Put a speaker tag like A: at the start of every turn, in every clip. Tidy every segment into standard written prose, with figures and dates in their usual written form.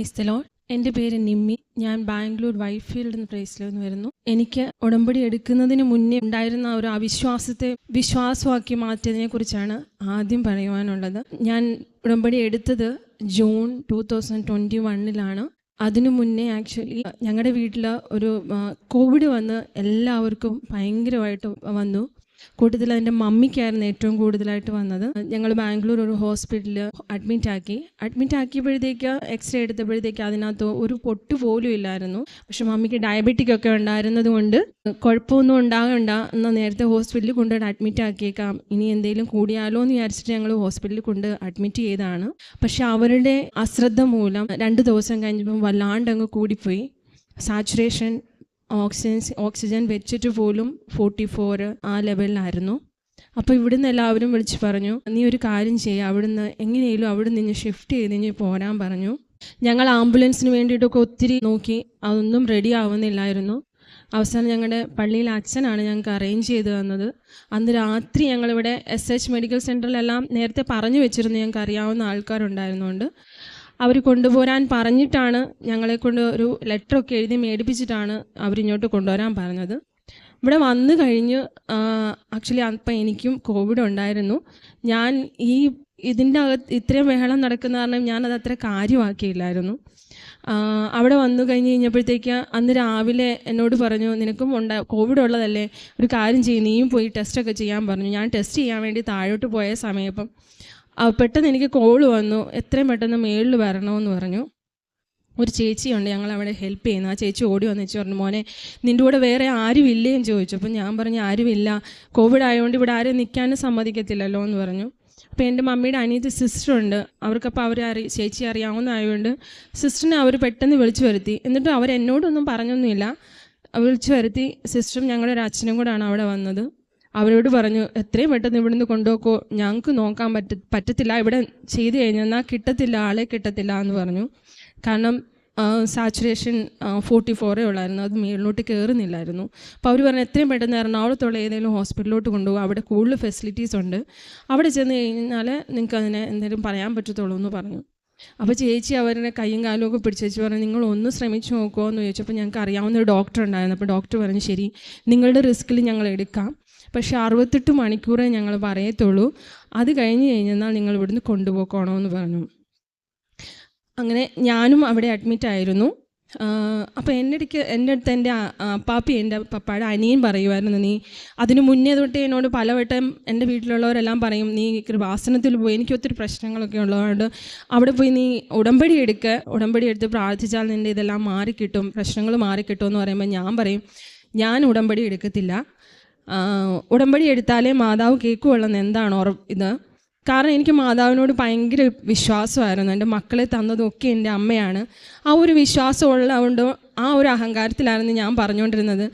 A: Praise the Lord. എൻ്റെ പേര് നിമ്മി. ഞാൻ ബാംഗ്ലൂർ വൈറ്റ്ഫീൽഡ് എന്ന പ്ലേസിൽ നിന്ന് വരുന്നു. എനിക്ക് ഉടമ്പടി എടുക്കുന്നതിന് മുന്നേ ഉണ്ടായിരുന്ന ഒരു അവിശ്വാസത്തെ വിശ്വാസമാക്കി മാറ്റിയതിനെ കുറിച്ചാണ് ആദ്യം പറയുവാനുള്ളത്. ഞാൻ ഉടമ്പടി എടുത്തത് ജൂൺ 2021 അതിനു മുന്നേ ആക്ച്വലി ഞങ്ങളുടെ വീട്ടിൽ ഒരു കോവിഡ് വന്ന് എല്ലാവർക്കും ഭയങ്കരമായിട്ട് വന്നു. കൂട്ടത്തിൽ എൻ്റെ മമ്മിക്കായിരുന്നു ഏറ്റവും കൂടുതലായിട്ട് വന്നത്. ഞങ്ങൾ ബാംഗ്ലൂർ ഒരു ഹോസ്പിറ്റലിൽ അഡ്മിറ്റ് ആക്കിയപ്പോഴത്തേക്ക് എക്സ്റേ എടുത്തപ്പോഴത്തേക്ക് അതിനകത്ത് ഒരു പൊട്ട് പോലും ഇല്ലായിരുന്നു. പക്ഷെ മമ്മിക്ക് ഡയബറ്റിക് ഒക്കെ ഉണ്ടായിരുന്നത് കൊണ്ട് കുഴപ്പമൊന്നും ഉണ്ടാകണ്ട എന്നാൽ നേരത്തെ ഹോസ്പിറ്റലിൽ കൊണ്ട് അഡ്മിറ്റ് ആക്കിയേക്കാം, ഇനി എന്തെങ്കിലും കൂടിയാലോ എന്ന് വിചാരിച്ചിട്ട് ഞങ്ങൾ ഹോസ്പിറ്റലിൽ കൊണ്ട് അഡ്മിറ്റ് ചെയ്തതാണ്. പക്ഷെ അവരുടെ അശ്രദ്ധ മൂലം 2 ദിവസം കഴിഞ്ഞപ്പോൾ വല്ലാണ്ട് അങ്ങ് കൂടിപ്പോയി. സാച്ചുറേഷൻ ഓക്സിജൻ വെച്ചിട്ട് പോലും 44 ആ ലെവലിലായിരുന്നു. അപ്പോൾ ഇവിടുന്ന് എല്ലാവരും വിളിച്ച് പറഞ്ഞു, നീ ഒരു കാര്യം ചെയ്യുക, അവിടുന്ന് എങ്ങനെയും അവിടെ നിന്ന് ഷിഫ്റ്റ് ചെയ്ത് പോരാൻ പറഞ്ഞു. ഞങ്ങൾ ആംബുലൻസിന് വേണ്ടിയിട്ടൊക്കെ ഒത്തിരി നോക്കി, അതൊന്നും റെഡി ആവുന്നില്ലായിരുന്നു. അവസാനം ഞങ്ങളുടെ പള്ളിയിലെ അച്ഛനാണ് ഞങ്ങൾക്ക് അറേഞ്ച് ചെയ്ത് തന്നത്. അന്ന് രാത്രി ഞങ്ങളിവിടെ SH മെഡിക്കൽ സെൻറ്ററിലെല്ലാം നേരത്തെ പറഞ്ഞു വെച്ചിരുന്നു, ഞങ്ങൾക്ക് അറിയാവുന്ന ആൾക്കാരുണ്ടായിരുന്നുകൊണ്ട് അവർ കൊണ്ടുപോരാൻ പറഞ്ഞിട്ടാണ്, ഞങ്ങളെ കൊണ്ട് ഒരു ലെറ്ററൊക്കെ എഴുതി മേടിപ്പിച്ചിട്ടാണ് അവരിങ്ങോട്ട് കൊണ്ടുവരാൻ പറഞ്ഞത്. ഇവിടെ വന്നു കഴിഞ്ഞ് ആക്ച്വലി അപ്പം എനിക്കും കോവിഡ് ഉണ്ടായിരുന്നു. ഞാൻ ഇതിൻ്റെ അകത്ത് ഇത്രയും ബഹളം നടക്കുന്ന കാരണം ഞാനത് അത്ര കാര്യമാക്കിയില്ലായിരുന്നു. അവിടെ വന്നു കഴിഞ്ഞപ്പോഴത്തേക്ക് അന്ന് രാവിലെ എന്നോട് പറഞ്ഞു, നിനക്കും കോവിഡ് ഉള്ളതല്ലേ, ഒരു കാര്യം ചെയ്യും, നീയും പോയി ടെസ്റ്റൊക്കെ ചെയ്യാൻ പറഞ്ഞു. ഞാൻ ടെസ്റ്റ് ചെയ്യാൻ വേണ്ടി താഴോട്ട് പോയ സമയപ്പം പെട്ടെന്ന് എനിക്ക് കോള് വന്നു, എത്രയും പെട്ടെന്ന് മേളിൽ വരണമെന്ന് പറഞ്ഞു. ഒരു ചേച്ചിയുണ്ട് ഞങ്ങളവിടെ ഹെൽപ്പ് ചെയ്യുന്നത്. ആ ചേച്ചി ഓടി വന്നിച്ച് പറഞ്ഞു, മോനെ നിൻ്റെ കൂടെ വേറെ ആരും ഇല്ലേ എന്ന് ചോദിച്ചു. അപ്പം ഞാൻ പറഞ്ഞു, ആരുമില്ല, കോവിഡ് ആയതുകൊണ്ട് ഇവിടെ ആരും നിൽക്കാനും സമ്മതിക്കത്തില്ലല്ലോ എന്ന് പറഞ്ഞു. അപ്പോൾ എൻ്റെ മമ്മിയുടെ അനിയത്തി സിസ്റ്ററുണ്ട്, അവർക്കപ്പോൾ ചേച്ചി അറിയാവുന്നതായതുകൊണ്ട് സിസ്റ്ററിനെ അവർ പെട്ടെന്ന് വിളിച്ചു വരുത്തി. എന്നിട്ട് അവരെന്നോടൊന്നും പറഞ്ഞൊന്നുമില്ല, വിളിച്ചു വരുത്തി. സിസ്റ്ററും ഞങ്ങളുടെ ഒരു അച്ഛനും കൂടെയാണ് അവിടെ വന്നത്. അവരോട് പറഞ്ഞു, എത്രയും പെട്ടെന്ന് ഇവിടുന്ന് കൊണ്ടുപോക്കോ, ഞങ്ങൾക്ക് നോക്കാൻ പറ്റത്തില്ല, ഇവിടെ ചെയ്ത് കഴിഞ്ഞാൽ കിട്ടത്തില്ല, ആളെ കിട്ടത്തില്ല എന്ന് പറഞ്ഞു. കാരണം സാച്ചുറേഷൻ 44 ഉള്ളായിരുന്നു, അത് മേളിലോട്ട് കയറുന്നില്ലായിരുന്നു. അപ്പോൾ അവർ പറഞ്ഞു, എത്രയും പെട്ടെന്ന് എറണാകുളത്തുള്ള ഏതെങ്കിലും ഹോസ്പിറ്റലിലോട്ട് കൊണ്ടുപോകും, അവിടെ കൂടുതൽ ഫെസിലിറ്റീസ് ഉണ്ട്, അവിടെ ചെന്ന് കഴിഞ്ഞാൽ നിങ്ങൾക്ക് അതിനെ എന്തെങ്കിലും പറയാൻ പറ്റത്തുള്ളൂ എന്ന് പറഞ്ഞു. അപ്പോൾ ചേച്ചി അവരുടെ കൈയും കാലും ഒക്കെ പിടിച്ചേച്ച് പറഞ്ഞു, നിങ്ങളൊന്ന് ശ്രമിച്ചു നോക്കുമോ എന്ന് ചോദിച്ചപ്പോൾ ഞങ്ങൾക്ക് അറിയാവുന്ന ഒരു ഡോക്ടർ ഉണ്ടായിരുന്നു. അപ്പോൾ ഡോക്ടർ പറഞ്ഞു, ശരി നിങ്ങളുടെ റിസ്കിൽ ഞങ്ങൾ എടുക്കാം, പക്ഷേ 68 മണിക്കൂറേ ഞങ്ങൾ പറയത്തുള്ളൂ, അത് കഴിഞ്ഞ് കഴിഞ്ഞാൽ നിങ്ങൾ ഇവിടുന്ന് കൊണ്ടുപോക്കണമെന്ന് പറഞ്ഞു. അങ്ങനെ ഞാനും അവിടെ അഡ്മിറ്റായിരുന്നു. അപ്പോൾ എൻ്റെ അടുത്ത് എൻ്റെ അപ്പാപ്പി, എൻ്റെ പപ്പായുടെ അനിയൻ പറയുമായിരുന്നു, നീ അതിന് മുന്നേ തൊട്ടേ എന്നോട് പലവട്ടം എൻ്റെ വീട്ടിലുള്ളവരെല്ലാം പറയും, നീ കൃപാസനത്തിൽ പോയി, എനിക്ക് ഒത്തിരി പ്രശ്നങ്ങളൊക്കെ ഉള്ളതുകൊണ്ട് അവിടെ പോയി നീ ഉടമ്പടി എടുത്ത് പ്രാർത്ഥിച്ചാൽ നിൻ്റെ ഇതെല്ലാം മാറിക്കിട്ടും, പ്രശ്നങ്ങൾ മാറിക്കിട്ടും എന്ന് പറയുമ്പോൾ ഞാൻ പറയും, ഞാൻ ഉടമ്പടി എടുക്കത്തില്ല, ഉടമ്പടി എടുത്താലേ മാതാവ് കേൾക്കുള്ളെന്ന് എന്താണ് ഇത്? കാരണം എനിക്ക് മാതാവിനോട് ഭയങ്കര വിശ്വാസമായിരുന്നു. എൻ്റെ മക്കളെ തന്നതൊക്കെ എൻ്റെ അമ്മയാണ്. ആ ഒരു വിശ്വാസം ഉള്ളതുകൊണ്ട് ആ ഒരു അഹങ്കാരത്തിലായിരുന്നു ഞാൻ പറഞ്ഞുകൊണ്ടിരുന്നത്,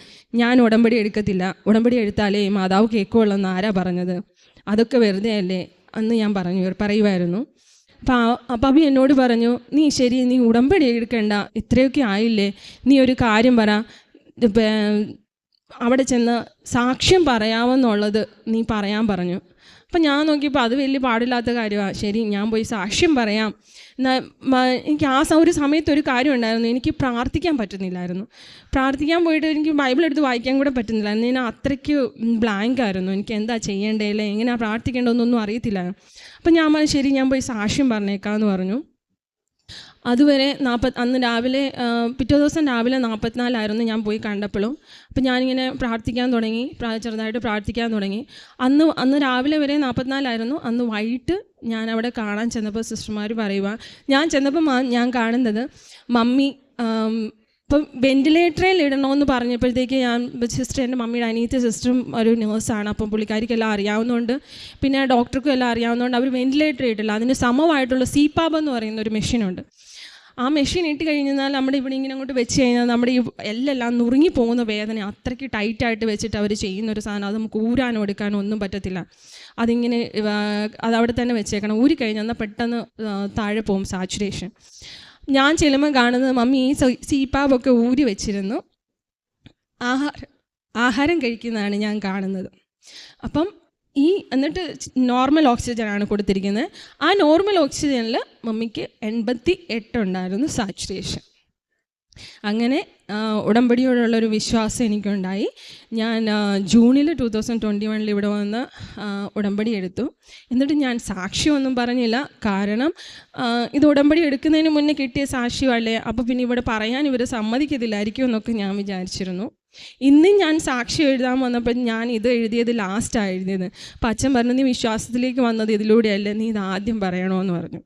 A: ഞാൻ ഉടമ്പടി എടുക്കത്തില്ല, ഉടമ്പടി എടുത്താലേ മാതാവ് കേൾക്കുള്ളെന്ന് ആരാ പറഞ്ഞത്, അതൊക്കെ വെറുതെ അല്ലേ അന്ന് ഞാൻ പറയുമായിരുന്നു. അപ്പം അഭി എന്നോട് പറഞ്ഞു, നീ ഉടമ്പടി എടുക്കണ്ട, ഇത്രയൊക്കെ ആയില്ലേ, നീ ഒരു കാര്യം പറ, അവിടെ ചെന്ന് സാക്ഷ്യം പറയാമെന്നുള്ളത് നീ പറയാൻ പറഞ്ഞു. അപ്പം ഞാൻ നോക്കിയപ്പോൾ അത് വലിയ പാടില്ലാത്ത കാര്യമാണ്. ശരി, ഞാൻ പോയി സാക്ഷ്യം പറയാം. എനിക്ക് ഒരു സമയത്ത് ഒരു കാര്യം ഉണ്ടായിരുന്നു, എനിക്ക് പ്രാർത്ഥിക്കാൻ പറ്റുന്നില്ലായിരുന്നു. പ്രാർത്ഥിക്കാൻ പോയിട്ട് എനിക്ക് ബൈബിൾ എടുത്ത് വായിക്കാൻ കൂടെ പറ്റുന്നില്ലായിരുന്നു. ഞാൻ അത്രയ്ക്ക് ബ്ലാങ്ക് ആയിരുന്നു, എനിക്ക് എന്താ ചെയ്യേണ്ടതല്ലേ, എങ്ങനെയാണ് പ്രാർത്ഥിക്കേണ്ടതെന്നൊന്നും അറിയത്തില്ലായിരുന്നു. അപ്പം ഞാൻ പറഞ്ഞു, ശരി ഞാൻ പോയി സാക്ഷ്യം പറഞ്ഞേക്കാമെന്ന് പറഞ്ഞു. അതുവരെ അന്ന് രാവിലെ പിറ്റേ ദിവസം രാവിലെ 44 ഞാൻ പോയി കണ്ടപ്പോഴും. അപ്പം ഞാനിങ്ങനെ ചെറുതായിട്ട് പ്രാർത്ഥിക്കാൻ തുടങ്ങി. അന്ന് രാവിലെ വരെ 44. അന്ന് വൈകിട്ട് ഞാൻ അവിടെ കാണാൻ ചെന്നപ്പോൾ സിസ്റ്റർമാർ പറയുക, ഞാൻ ചെന്നപ്പോൾ ഞാൻ കാണുന്നത് മമ്മി ഇപ്പം വെൻറ്റിലേറ്ററിൽ ഇടണമെന്ന് പറഞ്ഞപ്പോഴത്തേക്ക് എൻ്റെ മമ്മിയുടെ അനിയത്തെ സിസ്റ്ററും ഒരു നേഴ്സാണ്. അപ്പം പുള്ളിക്കാരിക്കെല്ലാം അറിയാവുന്നതുകൊണ്ട്, പിന്നെ ഡോക്ടർക്കും എല്ലാം അറിയാവുന്നതുകൊണ്ട് അവർ വെൻറ്റിലേറ്റർ ഇട്ടില്ല. അതിന് സമമായിട്ടുള്ള CPAP എന്ന് പറയുന്ന ഒരു മെഷീനുണ്ട്. ആ മെഷീൻ ഇട്ട് കഴിഞ്ഞാൽ നമ്മുടെ ഇവിടെ ഇങ്ങനെ അങ്ങോട്ട് വെച്ച് കഴിഞ്ഞാൽ നമ്മുടെ ഈ എല്ലാം നുറുങ്ങി പോകുന്ന വേദന അത്രയ്ക്ക് ടൈറ്റായിട്ട് വെച്ചിട്ട് അവർ ചെയ്യുന്നൊരു സാധനം, അത് നമുക്ക് ഊരാനോ എടുക്കാനോ ഒന്നും പറ്റത്തില്ല. അതിങ്ങനെ അതവിടെ തന്നെ വെച്ചേക്കണം. ഊരി കഴിഞ്ഞാൽ എന്നാൽ പെട്ടെന്ന് താഴെ പോകും സാച്ചുറേഷൻ. ഞാൻ ചെല്ലുമ്പോൾ കാണുന്നത് മമ്മി ഈ CPAP ഒക്കെ ഊരി വെച്ചിരുന്നു ആഹാരം കഴിക്കുന്നതാണ് ഞാൻ കാണുന്നത്. അപ്പം എന്നിട്ട് നോർമൽ ഓക്സിജനാണ് കൊടുത്തിരിക്കുന്നത്. ആ നോർമൽ ഓക്സിജനിൽ മമ്മിക്ക് 88 ഉണ്ടായിരുന്നു സാച്ചുറേഷൻ. അങ്ങനെ ഉടമ്പടിയോടുള്ളൊരു വിശ്വാസം എനിക്കുണ്ടായി. ഞാൻ ജൂണിൽ 2021 ഇവിടെ വന്ന് ഉടമ്പടി എടുത്തു. എന്നിട്ട് ഞാൻ സാക്ഷ്യമൊന്നും പറഞ്ഞില്ല. കാരണം ഇത് ഉടമ്പടി എടുക്കുന്നതിന് മുന്നേ കിട്ടിയ സാക്ഷ്യമല്ലേ, അപ്പോൾ പിന്നെ ഇവിടെ പറയാൻ ഇവർ സമ്മതിക്കത്തില്ലായിരിക്കും എന്നൊക്കെ ഞാൻ വിചാരിച്ചിരുന്നു. ഇന്നും ഞാൻ സാക്ഷി എഴുതാൻ വന്നപ്പോൾ ഞാൻ ഇത് എഴുതിയത് ലാസ്റ്റാണ് എഴുതിയത്. അപ്പം അച്ഛൻ പറഞ്ഞു, നീ വിശ്വാസത്തിലേക്ക് വന്നത് ഇതിലൂടെയല്ലേ, നീ ഇത് ആദ്യം പറയണമെന്ന് പറഞ്ഞു.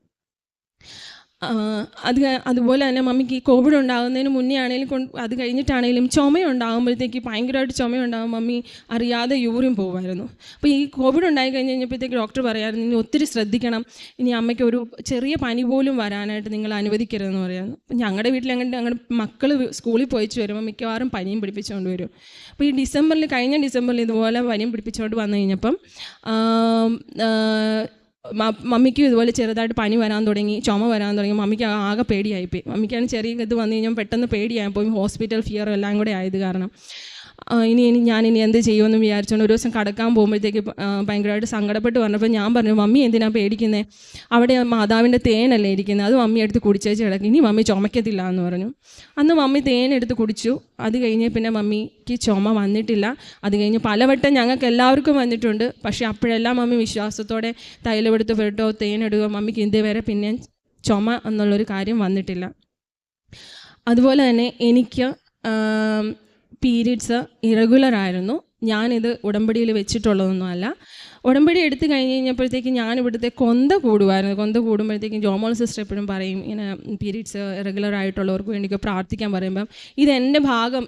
A: അതുപോലെ തന്നെ മമ്മിക്ക് ഈ കോവിഡ് ഉണ്ടാകുന്നതിന് മുന്നേ ആണെങ്കിലും അത് കഴിഞ്ഞിട്ടാണെങ്കിലും ചുമയുണ്ടാകുമ്പോഴത്തേക്ക് ഭയങ്കരമായിട്ട് ചുമയുണ്ടാകും, മമ്മി അറിയാതെ യൂറിൻ പോകുമായിരുന്നു. അപ്പോൾ ഈ കോവിഡ് ഉണ്ടായി കഴിഞ്ഞപ്പോഴത്തേക്ക് ഡോക്ടർ പറയാമായിരുന്നു, ഇനി ഒത്തിരി ശ്രദ്ധിക്കണം, ഇനി അമ്മയ്ക്ക് ഒരു ചെറിയ പനി പോലും വരാനായിട്ട് നിങ്ങൾ അനുവദിക്കരുതെന്ന് പറയായിരുന്നു. അപ്പം ഞങ്ങളുടെ വീട്ടിൽ ഞങ്ങളുടെ മക്കൾ സ്കൂളിൽ പോയിച്ച് വരുമ്പോൾ മിക്കവാറും പനിയും പിടിപ്പിച്ചുകൊണ്ട് വരും. അപ്പോൾ ഈ കഴിഞ്ഞ ഡിസംബറിൽ ഇതുപോലെ പനിയും പിടിപ്പിച്ചുകൊണ്ട് വന്നു കഴിഞ്ഞപ്പം മമ്മിക്കും ഇതുപോലെ ചെറുതായിട്ട് പനി വരാൻ തുടങ്ങി, ചുമ വരാൻ തുടങ്ങി. മമ്മിക്ക് ആകെ പേടിയായിപ്പോയി. മമ്മിക്കാണ് ചെറിയ ഇത് വന്നു കഴിഞ്ഞാൽ പെട്ടെന്ന് പേടിയായിപ്പോയി, ഹോസ്പിറ്റൽ ഫിയർ എല്ലാം കൂടെ ആയത് കാരണം. ഞാനിനി എന്ത് ചെയ്യുമെന്ന് വിചാരിച്ചുകൊണ്ട് ഒരു ദിവസം കടക്കാൻ പോകുമ്പോഴത്തേക്ക് ഭയങ്കരമായിട്ട് സങ്കടപ്പെട്ട് പറഞ്ഞപ്പോൾ ഞാൻ പറഞ്ഞു, മമ്മി എന്തിനാണ് പേടിക്കുന്നത്, അവിടെ മാതാവിൻ്റെ തേനല്ലേ ഇരിക്കുന്നത്, അത് മമ്മി എടുത്ത് കുടിച്ചേച്ച് കിടക്കും, ഇനി മമ്മി ചുമക്കത്തില്ല എന്ന് പറഞ്ഞു. അന്ന് മമ്മി തേനെടുത്ത് കുടിച്ചു. അത് കഴിഞ്ഞ് പിന്നെ മമ്മിക്ക് ചുമ വന്നിട്ടില്ല. അത് കഴിഞ്ഞ് പലവട്ടം ഞങ്ങൾക്ക് എല്ലാവർക്കും വന്നിട്ടുണ്ട്. പക്ഷേ അപ്പോഴെല്ലാം മമ്മി വിശ്വാസത്തോടെ തൈലമെടുത്ത് പെട്ടോ തേനെടുക്കുക, മമ്മിക്ക് ഇതുവരെ പിന്നെ ചുമ എന്നുള്ളൊരു കാര്യം വന്നിട്ടില്ല. അതുപോലെ തന്നെ എനിക്ക് പീരീഡ്സ് ഇറഗുലറായിരുന്നു. ഞാനിത് ഉടമ്പടിയിൽ വെച്ചിട്ടുള്ളതൊന്നുമല്ല. ഉടമ്പടി എടുത്ത് കഴിഞ്ഞപ്പോഴത്തേക്ക് ഞാൻ ഇവിടുത്തെ കൊന്ത കൂടുമായിരുന്നു. കൊന്ത കൂടുമ്പോഴത്തേക്കും ജോമോൾ സിസ്റ്റർ എപ്പോഴും പറയും, ഇങ്ങനെ പീരീഡ്സ് റെഗുലർ ആയിട്ടുള്ളവർക്ക് വേണ്ടിയൊക്കെ പ്രാർത്ഥിക്കാൻ പറയുമ്പം ഇത്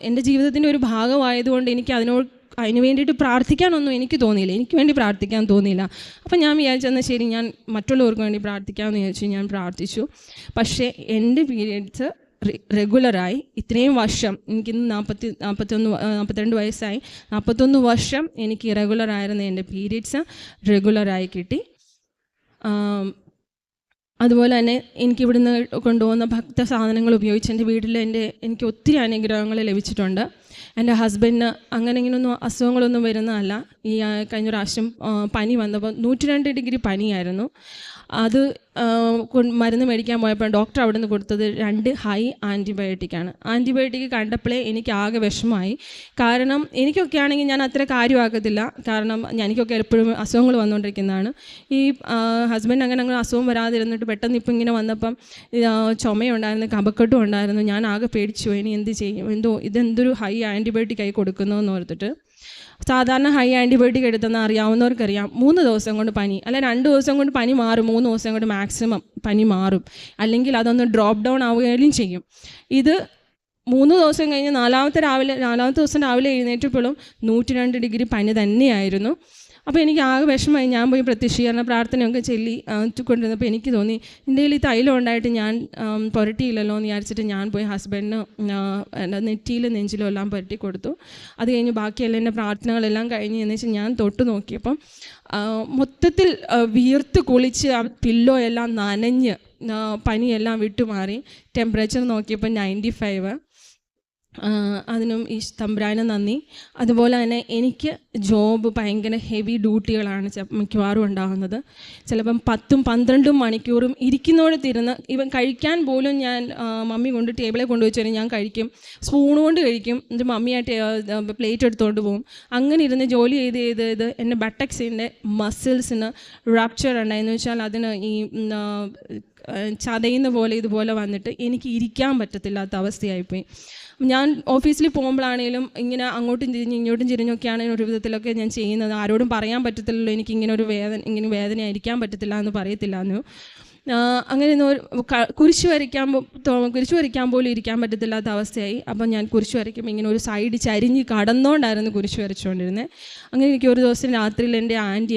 A: എൻ്റെ ജീവിതത്തിൻ്റെ ഒരു ഭാഗമായതുകൊണ്ട് എനിക്ക് അതിന് വേണ്ടിയിട്ട് പ്രാർത്ഥിക്കാനൊന്നും എനിക്ക് തോന്നിയില്ല, എനിക്ക് വേണ്ടി പ്രാർത്ഥിക്കാൻ തോന്നിയില്ല. അപ്പം ഞാൻ വിചാരിച്ചെന്നാൽ ശരി, ഞാൻ മറ്റുള്ളവർക്ക് വേണ്ടി പ്രാർത്ഥിക്കാമെന്ന് വിചാരിച്ചു. ഞാൻ പ്രാർത്ഥിച്ചു. പക്ഷേ എൻ്റെ പീരീഡ്സ് റെഗുലറായി. ഇത്രയും വർഷം, എനിക്കിന്ന് 42 വയസ്സായി, 41 വർഷം എനിക്ക് ഇറഗുലറായിരുന്ന എൻ്റെ പീരീഡ്സ് റെഗുലറായി കിട്ടി. അതുപോലെ തന്നെ എനിക്കിവിടുന്ന് കൊണ്ടുപോകുന്ന ഭക്തസാധനങ്ങൾ ഉപയോഗിച്ച് എൻ്റെ വീട്ടിൽ എനിക്ക് ഒത്തിരി അനുഗ്രഹങ്ങൾ ലഭിച്ചിട്ടുണ്ട്. എൻ്റെ ഹസ്ബൻഡിന് അങ്ങനെ ഇങ്ങനെയൊന്നും അസുഖങ്ങളൊന്നും വരുന്നതല്ല. ഈ കഴിഞ്ഞ പ്രാവശ്യം പനി വന്നപ്പോൾ 102 ഡിഗ്രി പനിയായിരുന്നു. അത് മരുന്ന് മേടിക്കാൻ പോയപ്പോൾ ഡോക്ടർ അവിടെ നിന്ന് കൊടുത്തത് 2 ഹൈ ആൻറ്റിബയോട്ടിക്കാണ്. ആൻറ്റിബയോട്ടിക് കണ്ടപ്പോഴേ എനിക്ക് ആകെ വിഷമമായി. കാരണം എനിക്കൊക്കെ ആണെങ്കിൽ ഞാൻ അത്ര കാര്യമാക്കത്തില്ല, കാരണം എനിക്കൊക്കെ എപ്പോഴും അസുഖങ്ങൾ വന്നുകൊണ്ടിരിക്കുന്നതാണ്. ഈ ഹസ്ബൻഡ് അങ്ങനെ അസുഖം വരാതിരുന്നിട്ട് പെട്ടെന്ന് ഇപ്പം ഇങ്ങനെ വന്നപ്പം ചുമയുണ്ടായിരുന്നു, കഫക്കെട്ടും ഉണ്ടായിരുന്നു. ഞാൻ ആകെ പേടിച്ചു, ഇനി എന്ത് ചെയ്യും, ഇതെന്തൊരു ഹൈ ആൻറ്റിബയോട്ടിക്കായി കൊടുക്കുന്നു എന്ന് ഓർത്തിട്ട്. സാധാരണ ഹൈ ആൻറ്റിബയോട്ടിക് എടുത്തെന്ന് അറിയാവുന്നവർക്കറിയാം, 3 ദിവസം കൊണ്ട് പനി, അല്ല 2 ദിവസം കൊണ്ട് പനി മാറും, 3 ദിവസം കൊണ്ട് മാക്സിമം പനി മാറും, അല്ലെങ്കിൽ അതൊന്ന് ഡ്രോപ്പ് ഡൗൺ ആവുകയും ചെയ്യും. ഇത് 3 ദിവസം കഴിഞ്ഞ് നാലാമത്തെ ദിവസം രാവിലെ എഴുന്നേറ്റപ്പോഴും 102 ഡിഗ്രി പനി തന്നെയായിരുന്നു. അപ്പോൾ എനിക്ക് ആകെ വിഷമമായി. ഞാൻ പോയി പ്രത്യക്ഷീകരണ പ്രാർത്ഥനയൊക്കെ ചൊല്ലി കൊണ്ടിരുന്നപ്പോൾ എനിക്ക് തോന്നി, എൻ്റെ കയ്യിൽ ഈ തൈലം ഉണ്ടായിട്ട് ഞാൻ പുരട്ടിയില്ലല്ലോ എന്ന് വിചാരിച്ചിട്ട് ഞാൻ പോയി ഹസ്ബൻഡിന് എൻ്റെ നെറ്റിയിലും നെഞ്ചിലും എല്ലാം പുരട്ടി കൊടുത്തു. അത് കഴിഞ്ഞ് ബാക്കിയെല്ലാം എൻ്റെ പ്രാർത്ഥനകളെല്ലാം കഴിഞ്ഞ് എന്ന് വെച്ചാൽ ഞാൻ തൊട്ട് നോക്കിയപ്പം മൊത്തത്തിൽ വീർത്ത് കുളിച്ച് പില്ലോ എല്ലാം നനഞ്ഞ് പനിയെല്ലാം വിട്ടുമാറി. ടെമ്പറേച്ചർ നോക്കിയപ്പോൾ 95. അതിനും ഈ തമ്പുരാന് നന്ദി. അതുപോലെ തന്നെ എനിക്ക് ജോബ് ഭയങ്കര ഹെവി ഡ്യൂട്ടികളാണ് മിക്കവാറും ഉണ്ടാകുന്നത്. ചിലപ്പം 10-12 മണിക്കൂറും ഇരിക്കുന്നോടത്തിരുന്ന് ഇവൻ കഴിക്കാൻ പോലും ഞാൻ മമ്മി കൊണ്ട് ടേബിളിൽ കൊണ്ടുവച്ചാൽ ഞാൻ കഴിക്കും, സ്പൂൺ കൊണ്ട് കഴിക്കും, എന്നിട്ട് മമ്മിയായിട്ട് പ്ലേറ്റ് എടുത്തുകൊണ്ട് പോകും. അങ്ങനെ ഇരുന്ന് ജോലി ചെയ്ത് എൻ്റെ ബട്ടക്സിൻ്റെ മസിൽസിന് റപ്ചർ ഉണ്ടായെന്ന് വെച്ചാൽ അതിന് ഈ ചതയുന്ന പോലെ ഇതുപോലെ വന്നിട്ട് എനിക്ക് ഇരിക്കാൻ പറ്റത്തില്ലാത്ത അവസ്ഥയായിപ്പോയി. ഞാൻ ഓഫീസിൽ പോകുമ്പോഴാണെങ്കിലും ഇങ്ങനെ അങ്ങോട്ടും തിരിഞ്ഞ് ഇങ്ങോട്ടും തിരിഞ്ഞൊക്കെയാണ് ഒരു വിധത്തിലൊക്കെ ഞാൻ ചെയ്യുന്നത്. ആരോടും പറയാൻ പറ്റത്തില്ലല്ലോ എനിക്കിങ്ങനെ ഇങ്ങനെ വേദനയായിരിക്കാൻ പറ്റത്തില്ല എന്ന് പറയത്തില്ല എന്ന്. അങ്ങനെ കുരിശ് വരയ്ക്കാൻ പോലും ഇരിക്കാൻ പറ്റത്തില്ലാത്ത അവസ്ഥയായി. അപ്പം ഞാൻ കുരിശ് വരയ്ക്കുമ്പോൾ ഇങ്ങനെ ഒരു സൈഡ് ചരിഞ്ഞ് കടന്നുകൊണ്ടായിരുന്നു കുരിശ് വരച്ചുകൊണ്ടിരുന്നത്. അങ്ങനെ എനിക്ക് ഒരു ദിവസം രാത്രിയിൽ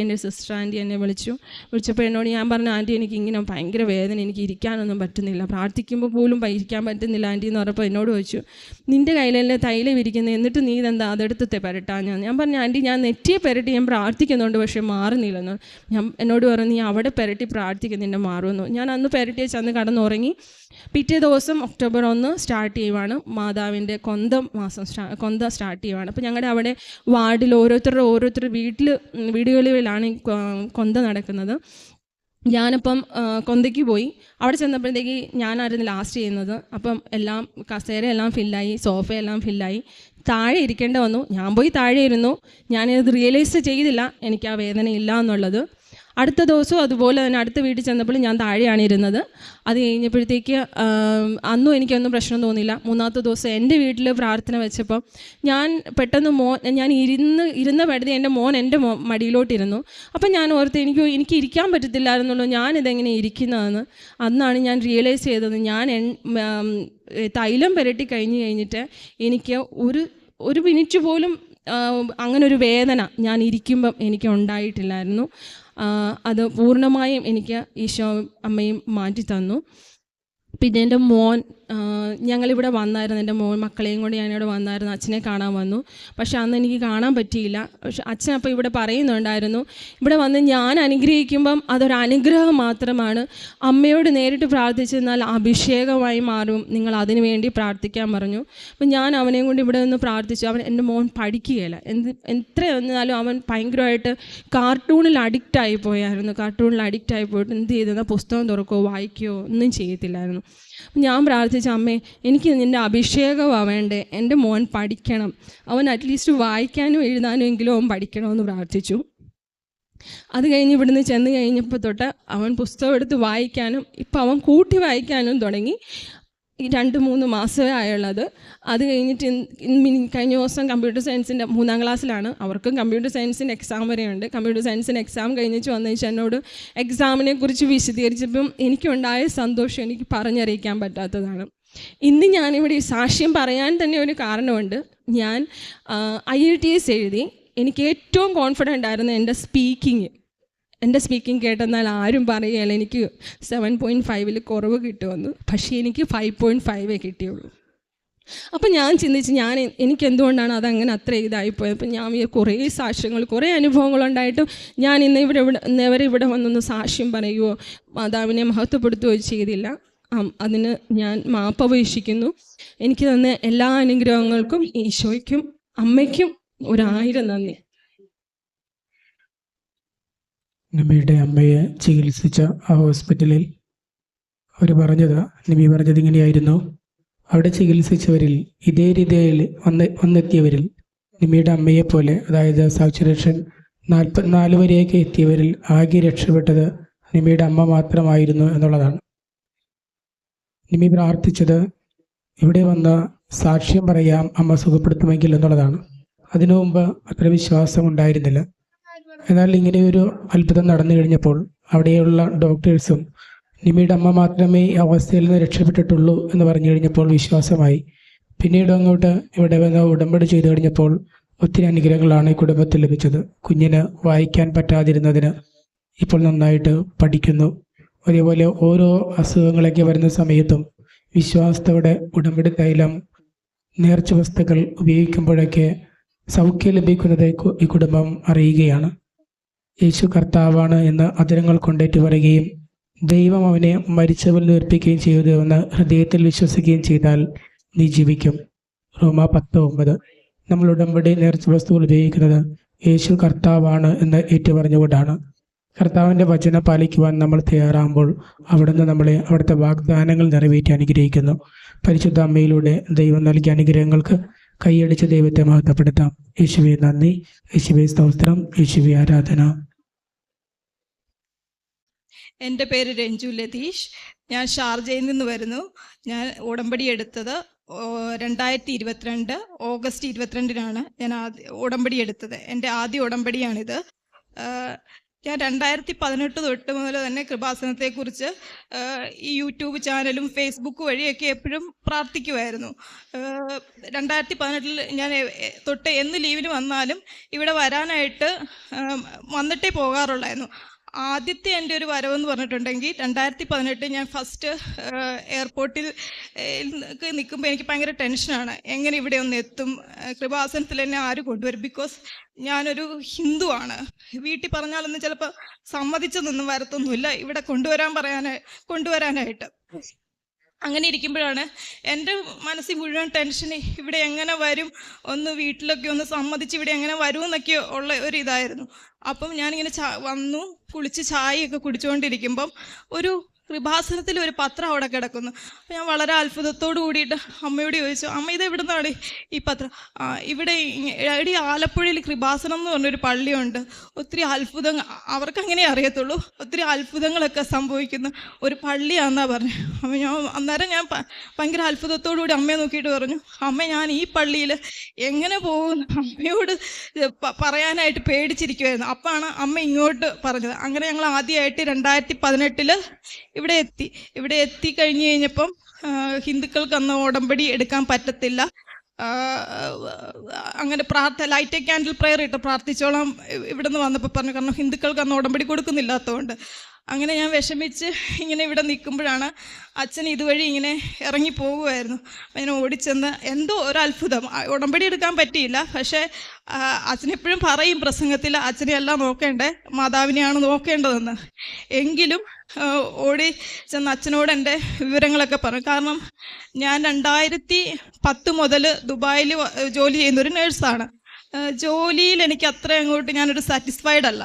A: എൻ്റെ സിസ്റ്റർ ആൻറ്റി എന്നെ വിളിച്ചപ്പോൾ എന്നോട് ഞാൻ പറഞ്ഞു, ആൻറ്റി എനിക്ക് ഇങ്ങനെ ഭയങ്കര വേദന, എനിക്ക് ഇരിക്കാനൊന്നും പറ്റുന്നില്ല, പ്രാർത്ഥിക്കുമ്പോൾ പോലും ഇരിക്കാൻ പറ്റുന്നില്ല ആൻറ്റി എന്ന് പറഞ്ഞപ്പോൾ എന്നോട് ചോദിച്ചു, നിൻ്റെ കയ്യിലല്ലേ തൈലം ഇരിക്കുന്നത്, എന്നിട്ട് നീ ഇതെന്താ അതെടുത്ത് പെരട്ടാ? ഞാൻ പറഞ്ഞു, ആൻറ്റി ഞാൻ നെറ്റിയെ പെരട്ടി ഞാൻ പ്രാർത്ഥിക്കുന്നുണ്ട്, പക്ഷേ മാറുന്നില്ലെന്ന്. എന്നോട് പറഞ്ഞു, നീ അവിടെ പെരട്ടി പ്രാർത്ഥിക്കുന്നില്ല മാറുമെന്ന് വന്നു. ഞാൻ അന്ന് പെരട്ടിയേച്ച് അന്ന് കടന്നുറങ്ങി. പിറ്റേ ദിവസം ഒക്ടോബർ 1 സ്റ്റാർട്ട് ചെയ്യുവാണ് മാതാവിൻ്റെ കൊന്ത സ്റ്റാർട്ട് ചെയ്യുവാണ്. അപ്പോൾ ഞങ്ങളുടെ അവിടെ വാർഡിൽ ഓരോരുത്തരുടെ വീടുകളിലാണ് കൊന്ത നടക്കുന്നത്. ഞാനപ്പം കൊന്തയ്ക്ക് പോയി. അവിടെ ചെന്നപ്പോഴത്തേക്ക് ഞാനായിരുന്നു ലാസ്റ്റ് ചെയ്യുന്നത്. അപ്പം എല്ലാം കസേരയെല്ലാം ഫില്ലായി, സോഫയെല്ലാം ഫില്ലായി. താഴെ ഇരിക്കേണ്ട വന്നു. ഞാൻ പോയി താഴെ ഇരുന്നു. ഞാനത് റിയലൈസ് ചെയ്തില്ല എനിക്ക് ആ വേദന ഇല്ല എന്നുള്ളത്. അടുത്ത ദിവസവും അതുപോലെ തന്നെ അടുത്ത വീട്ടിൽ ചെന്നപ്പോൾ ഞാൻ താഴെയാണ് ഇരുന്നത്. അത് കഴിഞ്ഞപ്പോഴത്തേക്ക് അന്നും എനിക്കൊന്നും പ്രശ്നം തോന്നിയില്ല. മൂന്നാമത്തെ ദിവസം എൻ്റെ വീട്ടിൽ പ്രാർത്ഥന വെച്ചപ്പോൾ ഞാൻ പെട്ടെന്ന് ഞാൻ ഇരുന്ന പഴുതി എൻ്റെ മടിയിലോട്ടിരുന്നു. അപ്പം ഞാൻ ഓർത്ത് എനിക്ക് ഇരിക്കാൻ പറ്റത്തില്ലായിരുന്നുള്ളൂ, ഞാനിതെങ്ങനെ ഇരിക്കുന്നതെന്ന്. അന്നാണ് ഞാൻ റിയലൈസ് ചെയ്തത്. ഞാൻ തൈലം പുരട്ടി കഴിഞ്ഞിട്ട് എനിക്ക് ഒരു മിനിറ്റ് പോലും അങ്ങനൊരു വേദന ഞാൻ ഇരിക്കുമ്പം എനിക്ക് ഉണ്ടായിട്ടില്ലായിരുന്നു. അത് പൂർണ്ണമായും എനിക്ക് ഈശോ അമ്മയും മാറ്റി തന്നു. പിന്നെ എൻ്റെ മോൻ, ഞങ്ങളിവിടെ വന്നായിരുന്നു, എൻ്റെ മക്കളെയും കൊണ്ട് ഞാനിവിടെ വന്നായിരുന്നു, അച്ഛനെ കാണാൻ വന്നു. പക്ഷെ അന്ന് എനിക്ക് കാണാൻ പറ്റിയില്ല. പക്ഷെ അച്ഛൻ അപ്പോൾ ഇവിടെ പറയുന്നുണ്ടായിരുന്നു, ഇവിടെ വന്ന് ഞാൻ അനുഗ്രഹിക്കുമ്പം അതൊരു അനുഗ്രഹം മാത്രമാണ്, അമ്മയോട് നേരിട്ട് പ്രാർത്ഥിച്ചെന്നാൽ അഭിഷേകമായി മാറും, നിങ്ങൾ അതിനു വേണ്ടി പ്രാർത്ഥിക്കാൻ പറഞ്ഞു. അപ്പം ഞാൻ അവനെയും കൊണ്ട് ഇവിടെ നിന്ന് പ്രാർത്ഥിച്ചു. എൻ്റെ മോൻ പഠിക്കുകയില്ല, എത്ര വന്നാലും അവൻ ഭയങ്കരമായിട്ട് കാർട്ടൂണിൽ അഡിക്റ്റായി പോയായിരുന്നു. കാർട്ടൂണിൽ അഡിക്റ്റായി പോയിട്ട് എന്ത് ചെയ്തെന്നാൽ പുസ്തകം തുറക്കുകയോ വായിക്കുകയോ ഒന്നും ചെയ്യത്തില്ലായിരുന്നു. ഞാൻ പ്രാർത്ഥിച്ച, അമ്മേ എനിക്ക് നിൻ്റെ അഭിഷേകമാണ് വേണ്ടേ, എൻ്റെ മോൻ പഠിക്കണം, അവൻ അറ്റ്ലീസ്റ്റ് വായിക്കാനും എഴുതാനും എങ്കിലും അവൻ പഠിക്കണമെന്ന് പ്രാർത്ഥിച്ചു. അത് കഴിഞ്ഞ് ഇവിടുന്ന് ചെന്ന് കഴിഞ്ഞപ്പോൾ തൊട്ട് അവൻ പുസ്തകം എടുത്ത് വായിക്കാനും ഇപ്പം അവൻ കൂട്ടി വായിക്കാനും തുടങ്ങി. ഈ 2-3 മാസമേ ആയുള്ളത്. അത് കഴിഞ്ഞിട്ട് കഴിഞ്ഞ ദിവസം കമ്പ്യൂട്ടർ സയൻസിൻ്റെ 3ാം ക്ലാസ്സിലാണ്, അവർക്കും കമ്പ്യൂട്ടർ സയൻസിൻ്റെ എക്സാം വരെയുണ്ട്. കമ്പ്യൂട്ടർ സയൻസിന് എക്സാം കഴിഞ്ഞിട്ട് വന്നേച്ച് എന്നോട് എക്സാമിനെ കുറിച്ച് വിശദീകരിച്ചപ്പം എനിക്കുണ്ടായ സന്തോഷം എനിക്ക് പറഞ്ഞറിയിക്കാൻ പറ്റാത്തതാണ്. ഇന്ന് ഞാനിവിടെ സാക്ഷ്യം പറയാൻ തന്നെ ഒരു കാരണമുണ്ട്. ഞാൻ IELTS എഴുതി. എനിക്ക് ഏറ്റവും കോൺഫിഡൻ്റ് ആയിരുന്നു എൻ്റെ സ്പീക്കിംഗ് കേട്ടെന്നാൽ ആരും പറയുകയില്ല എനിക്ക് 7.5 കുറവ് കിട്ടുമെന്ന്. പക്ഷേ എനിക്ക് 5.5 കിട്ടിയുള്ളൂ. അപ്പം ഞാൻ ചിന്തിച്ച് എനിക്ക് എന്തുകൊണ്ടാണ് അതങ്ങനെ അത്ര ഇതായിപ്പോയത്. അപ്പം ഞാൻ കുറേ സാക്ഷ്യങ്ങൾ, കുറേ അനുഭവങ്ങളുണ്ടായിട്ടും ഞാൻ ഇവിടെ വന്നൊന്ന് സാക്ഷ്യം പറയുകയോ മാതാവിനെ മഹത്വപ്പെടുത്തുകയോ ചെയ്തില്ല. അതിന് ഞാൻ മാപ്പപേക്ഷിക്കുന്നു. എനിക്ക് തന്ന എല്ലാ അനുഗ്രഹങ്ങൾക്കും ഈശോയ്ക്കും അമ്മയ്ക്കും 1000 നന്ദി.
B: നിമിയുടെ അമ്മയെ ചികിത്സിച്ച ആ ഹോസ്പിറ്റലിൽ നിമി പറഞ്ഞത് ഇങ്ങനെയായിരുന്നു, അവിടെ ചികിത്സിച്ചവരിൽ ഇതേ രീതിയിൽ വന്നെത്തിയവരിൽ നിമിയുടെ അമ്മയെപ്പോലെ, അതായത് സാച്ചുറേഷൻ 44 വരെയൊക്കെ എത്തിയവരിൽ ആകെ രക്ഷപ്പെട്ടത് നിമിയുടെ അമ്മ മാത്രമായിരുന്നു എന്നുള്ളതാണ്. നിമി പ്രാർത്ഥിച്ചത് ഇവിടെ വന്ന് സാക്ഷ്യം പറയാം, അമ്മ സുഖപ്പെടുത്തുമെങ്കിൽ എന്നുള്ളതാണ്. അതിനു മുമ്പ് അത്ര വിശ്വാസം ഉണ്ടായിരുന്നില്ല. എന്നാൽ ഇങ്ങനെയൊരു അത്ഭുതം നടന്നു കഴിഞ്ഞപ്പോൾ അവിടെയുള്ള ഡോക്ടേഴ്സും നിമിയുടെ അമ്മ മാത്രമേ ഈ അവസ്ഥയിൽ നിന്ന് രക്ഷപ്പെട്ടിട്ടുള്ളൂ എന്ന് പറഞ്ഞു കഴിഞ്ഞപ്പോൾ വിശ്വാസമായി. പിന്നീട് അങ്ങോട്ട് ഇവിടെ വന്ന് ഉടമ്പടി ചെയ്തു കഴിഞ്ഞപ്പോൾ ഒത്തിരി അനുഗ്രഹങ്ങളാണ് ഈ കുടുംബത്തിൽ ലഭിച്ചത്. കുഞ്ഞിന് വായിക്കാൻ പറ്റാതിരുന്നതിന് ഇപ്പോൾ നന്നായിട്ട് പഠിക്കുന്നു. അതേപോലെ ഓരോ അസുഖങ്ങളൊക്കെ വരുന്ന സമയത്തും വിശ്വാസത്തോടെ ഉടമ്പടി തൈലം, നേർച്ച വസ്തുക്കൾ ഉപയോഗിക്കുമ്പോഴൊക്കെ സൗഖ്യം ലഭിക്കുന്നത് ഈ കുടുംബം അറിയുകയാണ്. യേശു കർത്താവാണ് എന്ന് അതിരങ്ങൾ കൊണ്ടേറ്റ് പറയുകയും ദൈവം അവനെ മരിച്ചവരിൽ ഉയർപ്പിക്കുകയും ചെയ്തു എന്ന് ഹൃദയത്തിൽ വിശ്വസിക്കുകയും ചെയ്താൽ നീ ജീവിക്കും. റോമ 10:9. നമ്മൾ ഉടമ്പടി നേർച്ച വസ്തുക്കൾ ഉപയോഗിക്കുന്നത് യേശു കർത്താവാണ് എന്ന് ഏറ്റുപറഞ്ഞുകൊണ്ടാണ്. കർത്താവിൻ്റെ വചനം പാലിക്കുവാൻ നമ്മൾ തയ്യാറാകുമ്പോൾ അവിടുന്ന് നമ്മളെ അവിടുത്തെ വാഗ്ദാനങ്ങൾ നിറവേറ്റി അനുഗ്രഹിക്കുന്നു. പരിശുദ്ധ അമ്മയിലൂടെ ദൈവം നൽകിയ അനുഗ്രഹങ്ങൾക്ക് കൈയടിച്ച് ദൈവത്തെ മഹത്വപ്പെടുത്താം. യേശുവേ നന്ദി, യേശുവേ സ്തോത്രം, യേശുവേ ആരാധന.
C: എൻ്റെ പേര് രഞ്ജു ലതീഷ്. ഞാൻ ഷാർജയിൽ നിന്ന് വരുന്നു. ഞാൻ ഉടമ്പടി എടുത്തത് 2022 ഓഗസ്റ്റ് 22-നാണ് ഞാൻ ഉടമ്പടി എടുത്തത്. എൻ്റെ ആദ്യ ഉടമ്പടിയാണിത്. ഞാൻ 2018 തൊട്ട് മുതൽ തന്നെ കൃപാസനത്തെക്കുറിച്ച് ഈ യൂട്യൂബ് ചാനലും ഫേസ്ബുക്ക് വഴിയൊക്കെ എപ്പോഴും പ്രാർത്ഥിക്കുമായിരുന്നു. 2018 ഞാൻ തൊട്ട് എന്ന് ലീവിന് വന്നാലും ഇവിടെ വരാനായിട്ട് വന്നിട്ടേ പോകാറുള്ളായിരുന്നു. ആദ്യത്തെ എൻ്റെ ഒരു വരവെന്ന് പറഞ്ഞിട്ടുണ്ടെങ്കിൽ 2018 ഞാൻ ഫസ്റ്റ് എയർപോർട്ടിൽ നിൽക്കുമ്പോൾ എനിക്ക് ഭയങ്കര ടെൻഷനാണ്. എങ്ങനെ ഇവിടെ ഒന്ന് എത്തും, കൃപാസനത്തിൽ എന്നെ ആര് കൊണ്ടുവരും? ബിക്കോസ് ഞാനൊരു ഹിന്ദുവാണ്. വീട്ടിൽ പറഞ്ഞാലൊന്നും ചിലപ്പോൾ സമ്മതിച്ചതൊന്നും വരത്തൊന്നുമില്ല ഇവിടെ കൊണ്ടുവരാനായിട്ട്. അങ്ങനെ ഇരിക്കുമ്പോഴാണ് എൻ്റെ മനസ്സിൽ മുഴുവൻ ടെൻഷൻ, ഇവിടെ എങ്ങനെ വരും, ഒന്ന് വീട്ടിലൊക്കെ ഒന്ന് സമ്മതിച്ച് ഇവിടെ എങ്ങനെ വരും എന്നൊക്കെ ഉള്ള ഒരു ഇതായിരുന്നു. അപ്പം ഞാനിങ്ങനെ വന്നു കുളിച്ച് ചായയൊക്കെ കുടിച്ചുകൊണ്ടിരിക്കുമ്പം ഒരു കൃപാസനത്തിൽ ഒരു പത്രം അവിടെ കിടക്കുന്നു. അപ്പം ഞാൻ വളരെ അത്ഭുതത്തോടു കൂടിയിട്ട് അമ്മയോട് ചോദിച്ചു, അമ്മ ഇത് എവിടെ നിന്നാണ് ഈ പത്രം? ഇവിടെ ആലപ്പുഴയിൽ കൃപാസനം എന്ന് പറഞ്ഞൊരു പള്ളിയുണ്ട്, ഒത്തിരി അത്ഭുതങ്ങൾ, അവർക്ക് അങ്ങനെ അറിയത്തുള്ളൂ, ഒത്തിരി അത്ഭുതങ്ങളൊക്കെ സംഭവിക്കുന്ന ഒരു പള്ളിയാണെന്നാണ് പറഞ്ഞു. അപ്പം അന്നേരം ഞാൻ ഭയങ്കര അത്ഭുതത്തോടു കൂടി അമ്മയെ നോക്കിയിട്ട് പറഞ്ഞു, അമ്മ ഞാൻ ഈ പള്ളിയിൽ എങ്ങനെ പോകുന്നു? അമ്മയോട് പറയാനായിട്ട് പേടിച്ചിരിക്കുമായിരുന്നു. അപ്പാണ് അമ്മ ഇങ്ങോട്ട് പറഞ്ഞത്. അങ്ങനെ ഞങ്ങൾ ആദ്യമായിട്ട് 2018 ഇവിടെ എത്തി കഴിഞ്ഞ് കഴിഞ്ഞപ്പം ഹിന്ദുക്കൾക്ക് അന്ന് ഉടമ്പടി എടുക്കാൻ പറ്റത്തില്ല. അങ്ങനെ ലൈറ്റ് എ ക്യാൻഡിൽ പ്രയർ ഇട്ട് പ്രാർത്ഥിച്ചോളാം ഇവിടെ നിന്ന് വന്നപ്പോൾ പറഞ്ഞു, കാരണം ഹിന്ദുക്കൾക്ക് അന്ന് ഉടമ്പടി കൊടുക്കുന്നില്ലാത്തതുകൊണ്ട്. അങ്ങനെ ഞാൻ വിഷമിച്ച് ഇങ്ങനെ ഇവിടെ നിൽക്കുമ്പോഴാണ് അച്ഛൻ ഇതുവഴി ഇങ്ങനെ ഇറങ്ങി പോകുമായിരുന്നു. അതിനെ ഓടിച്ചെന്ന് എന്തോ ഒരു അത്ഭുതം, ഉടമ്പടി എടുക്കാൻ പറ്റിയില്ല. പക്ഷേ അച്ഛനെപ്പോഴും പറയും പ്രസംഗത്തിൽ, അച്ഛനെ എല്ലാം നോക്കേണ്ടേ, മാതാവിനെയാണ് നോക്കേണ്ടതെന്ന്. എങ്കിലും ഓടി ചെന്ന് അച്ഛനോട് എൻ്റെ വിവരങ്ങളൊക്കെ പറഞ്ഞു. കാരണം ഞാൻ 2010 മുതൽ ദുബായിൽ ജോലി ചെയ്യുന്നൊരു നേഴ്സാണ്. ജോലിയിൽ എനിക്ക് അത്ര അങ്ങോട്ട് ഞാനൊരു സാറ്റിസ്ഫൈഡ് അല്ല.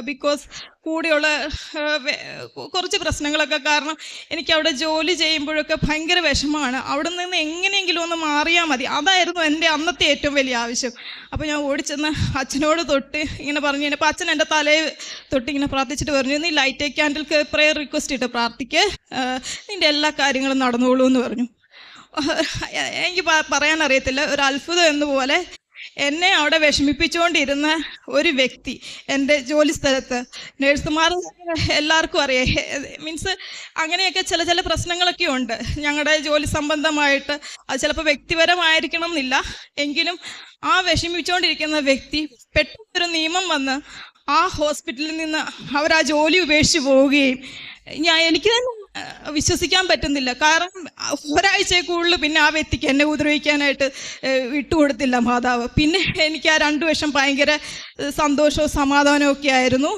C: ബിക്കോസ് കൂടെയുള്ള കുറച്ച് പ്രശ്നങ്ങളൊക്കെ കാരണം എനിക്ക് അവിടെ ജോലി ചെയ്യുമ്പോഴൊക്കെ ഭയങ്കര വിഷമമാണ്. അവിടെ നിന്ന് എങ്ങനെയെങ്കിലും ഒന്ന് മാറിയാൽ മതി, അതായിരുന്നു എൻ്റെ അന്നത്തെ ഏറ്റവും വലിയ ആവശ്യം. അപ്പോൾ ഞാൻ ഓടിച്ചെന്ന് അച്ഛനോട് തൊട്ട് ഇങ്ങനെ പറഞ്ഞു കഴിഞ്ഞപ്പോൾ അച്ഛൻ എൻ്റെ തലയിൽ തൊട്ട് ഇങ്ങനെ പ്രാർത്ഥിച്ചിട്ട് പറഞ്ഞു, നീ light a candle prayer request ഇട്ട് പ്രാർത്ഥിക്ക്, നിൻ്റെ എല്ലാ കാര്യങ്ങളും നടന്നോളൂ എന്ന് പറഞ്ഞു. എനിക്ക് പറയാൻ അറിയത്തില്ല, ഒരു അത്ഭുതം എന്നുപോലെ എന്നെ അവിടെ വിഷമിപ്പിച്ചുകൊണ്ടിരുന്ന ഒരു വ്യക്തി എൻ്റെ ജോലി സ്ഥലത്ത്, നേഴ്സുമാർ എല്ലാവർക്കും അറിയാം, മീൻസ് അങ്ങനെയൊക്കെ ചില പ്രശ്നങ്ങളൊക്കെ ഉണ്ട് ഞങ്ങളുടെ ജോലി സംബന്ധമായിട്ട്. അത് ചിലപ്പോൾ വ്യക്തിപരമായിരിക്കണം എന്നില്ല, എങ്കിലും ആ വിഷമിച്ചുകൊണ്ടിരിക്കുന്ന വ്യക്തി പെട്ടെന്നൊരു നിയമം വന്ന് ആ ഹോസ്പിറ്റലിൽ നിന്ന് അവർ ആ ജോലി ഉപേക്ഷിച്ച് പോവുകയും എനിക്ക് തന്നെ വിശ്വസിക്കാൻ പറ്റുന്നില്ല. കാരണം ഒരാഴ്ചക്കുള്ളിൽ പിന്നെ ആ വ്യക്തിക്ക് എന്നെ ഉപദ്രവിക്കാനായിട്ട് വിട്ടുകൊടുത്തില്ല മാതാവ്. പിന്നെ എനിക്ക് ആ 2 വർഷം ഭയങ്കര സന്തോഷവും സമാധാനവും ഒക്കെ ആയിരുന്നു.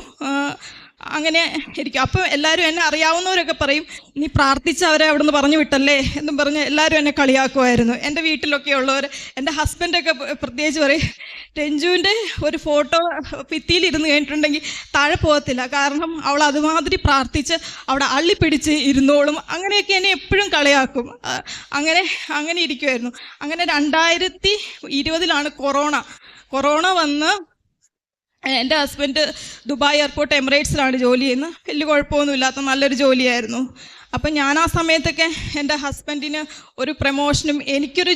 C: അങ്ങനെ ഇരിക്കും. അപ്പം എല്ലാവരും എന്നെ അറിയാവുന്നവരൊക്കെ പറയും, നീ പ്രാർത്ഥിച്ച് അവരെ അവിടെ നിന്ന് പറഞ്ഞു വിട്ടല്ലേ എന്നും പറഞ്ഞ് എല്ലാവരും എന്നെ കളിയാക്കുമായിരുന്നു. എൻ്റെ വീട്ടിലൊക്കെ ഉള്ളവർ, എൻ്റെ ഹസ്ബൻഡൊക്കെ പ്രത്യേകിച്ച് പറയും, രഞ്ജുവിൻ്റെ ഒരു ഫോട്ടോ ഭിത്തിയിലിരുന്ന് കഴിഞ്ഞിട്ടുണ്ടെങ്കിൽ താഴെ പോകത്തില്ല, കാരണം അവൾ അതുമാതിരി പ്രാർത്ഥിച്ച് അവിടെ അള്ളിപ്പിടിച്ച് ഇരുന്നോളും. അങ്ങനെയൊക്കെ എന്നെ എപ്പോഴും കളിയാക്കും. അങ്ങനെ ഇരിക്കുമായിരുന്നു. അങ്ങനെ 2020 കൊറോണ വന്ന് എൻ്റെ ഹസ്ബൻഡ് ദുബായ് എയർപോർട്ട് എമിറേറ്റ്സിലാണ് ജോലി ചെയ്യുന്നത്. വലിയ കുഴപ്പമൊന്നുമില്ലാത്ത നല്ലൊരു ജോലിയായിരുന്നു. അപ്പം ഞാൻ ആ സമയത്തൊക്കെ എൻ്റെ ഹസ്ബൻഡിന് ഒരു പ്രമോഷനും എനിക്കൊരു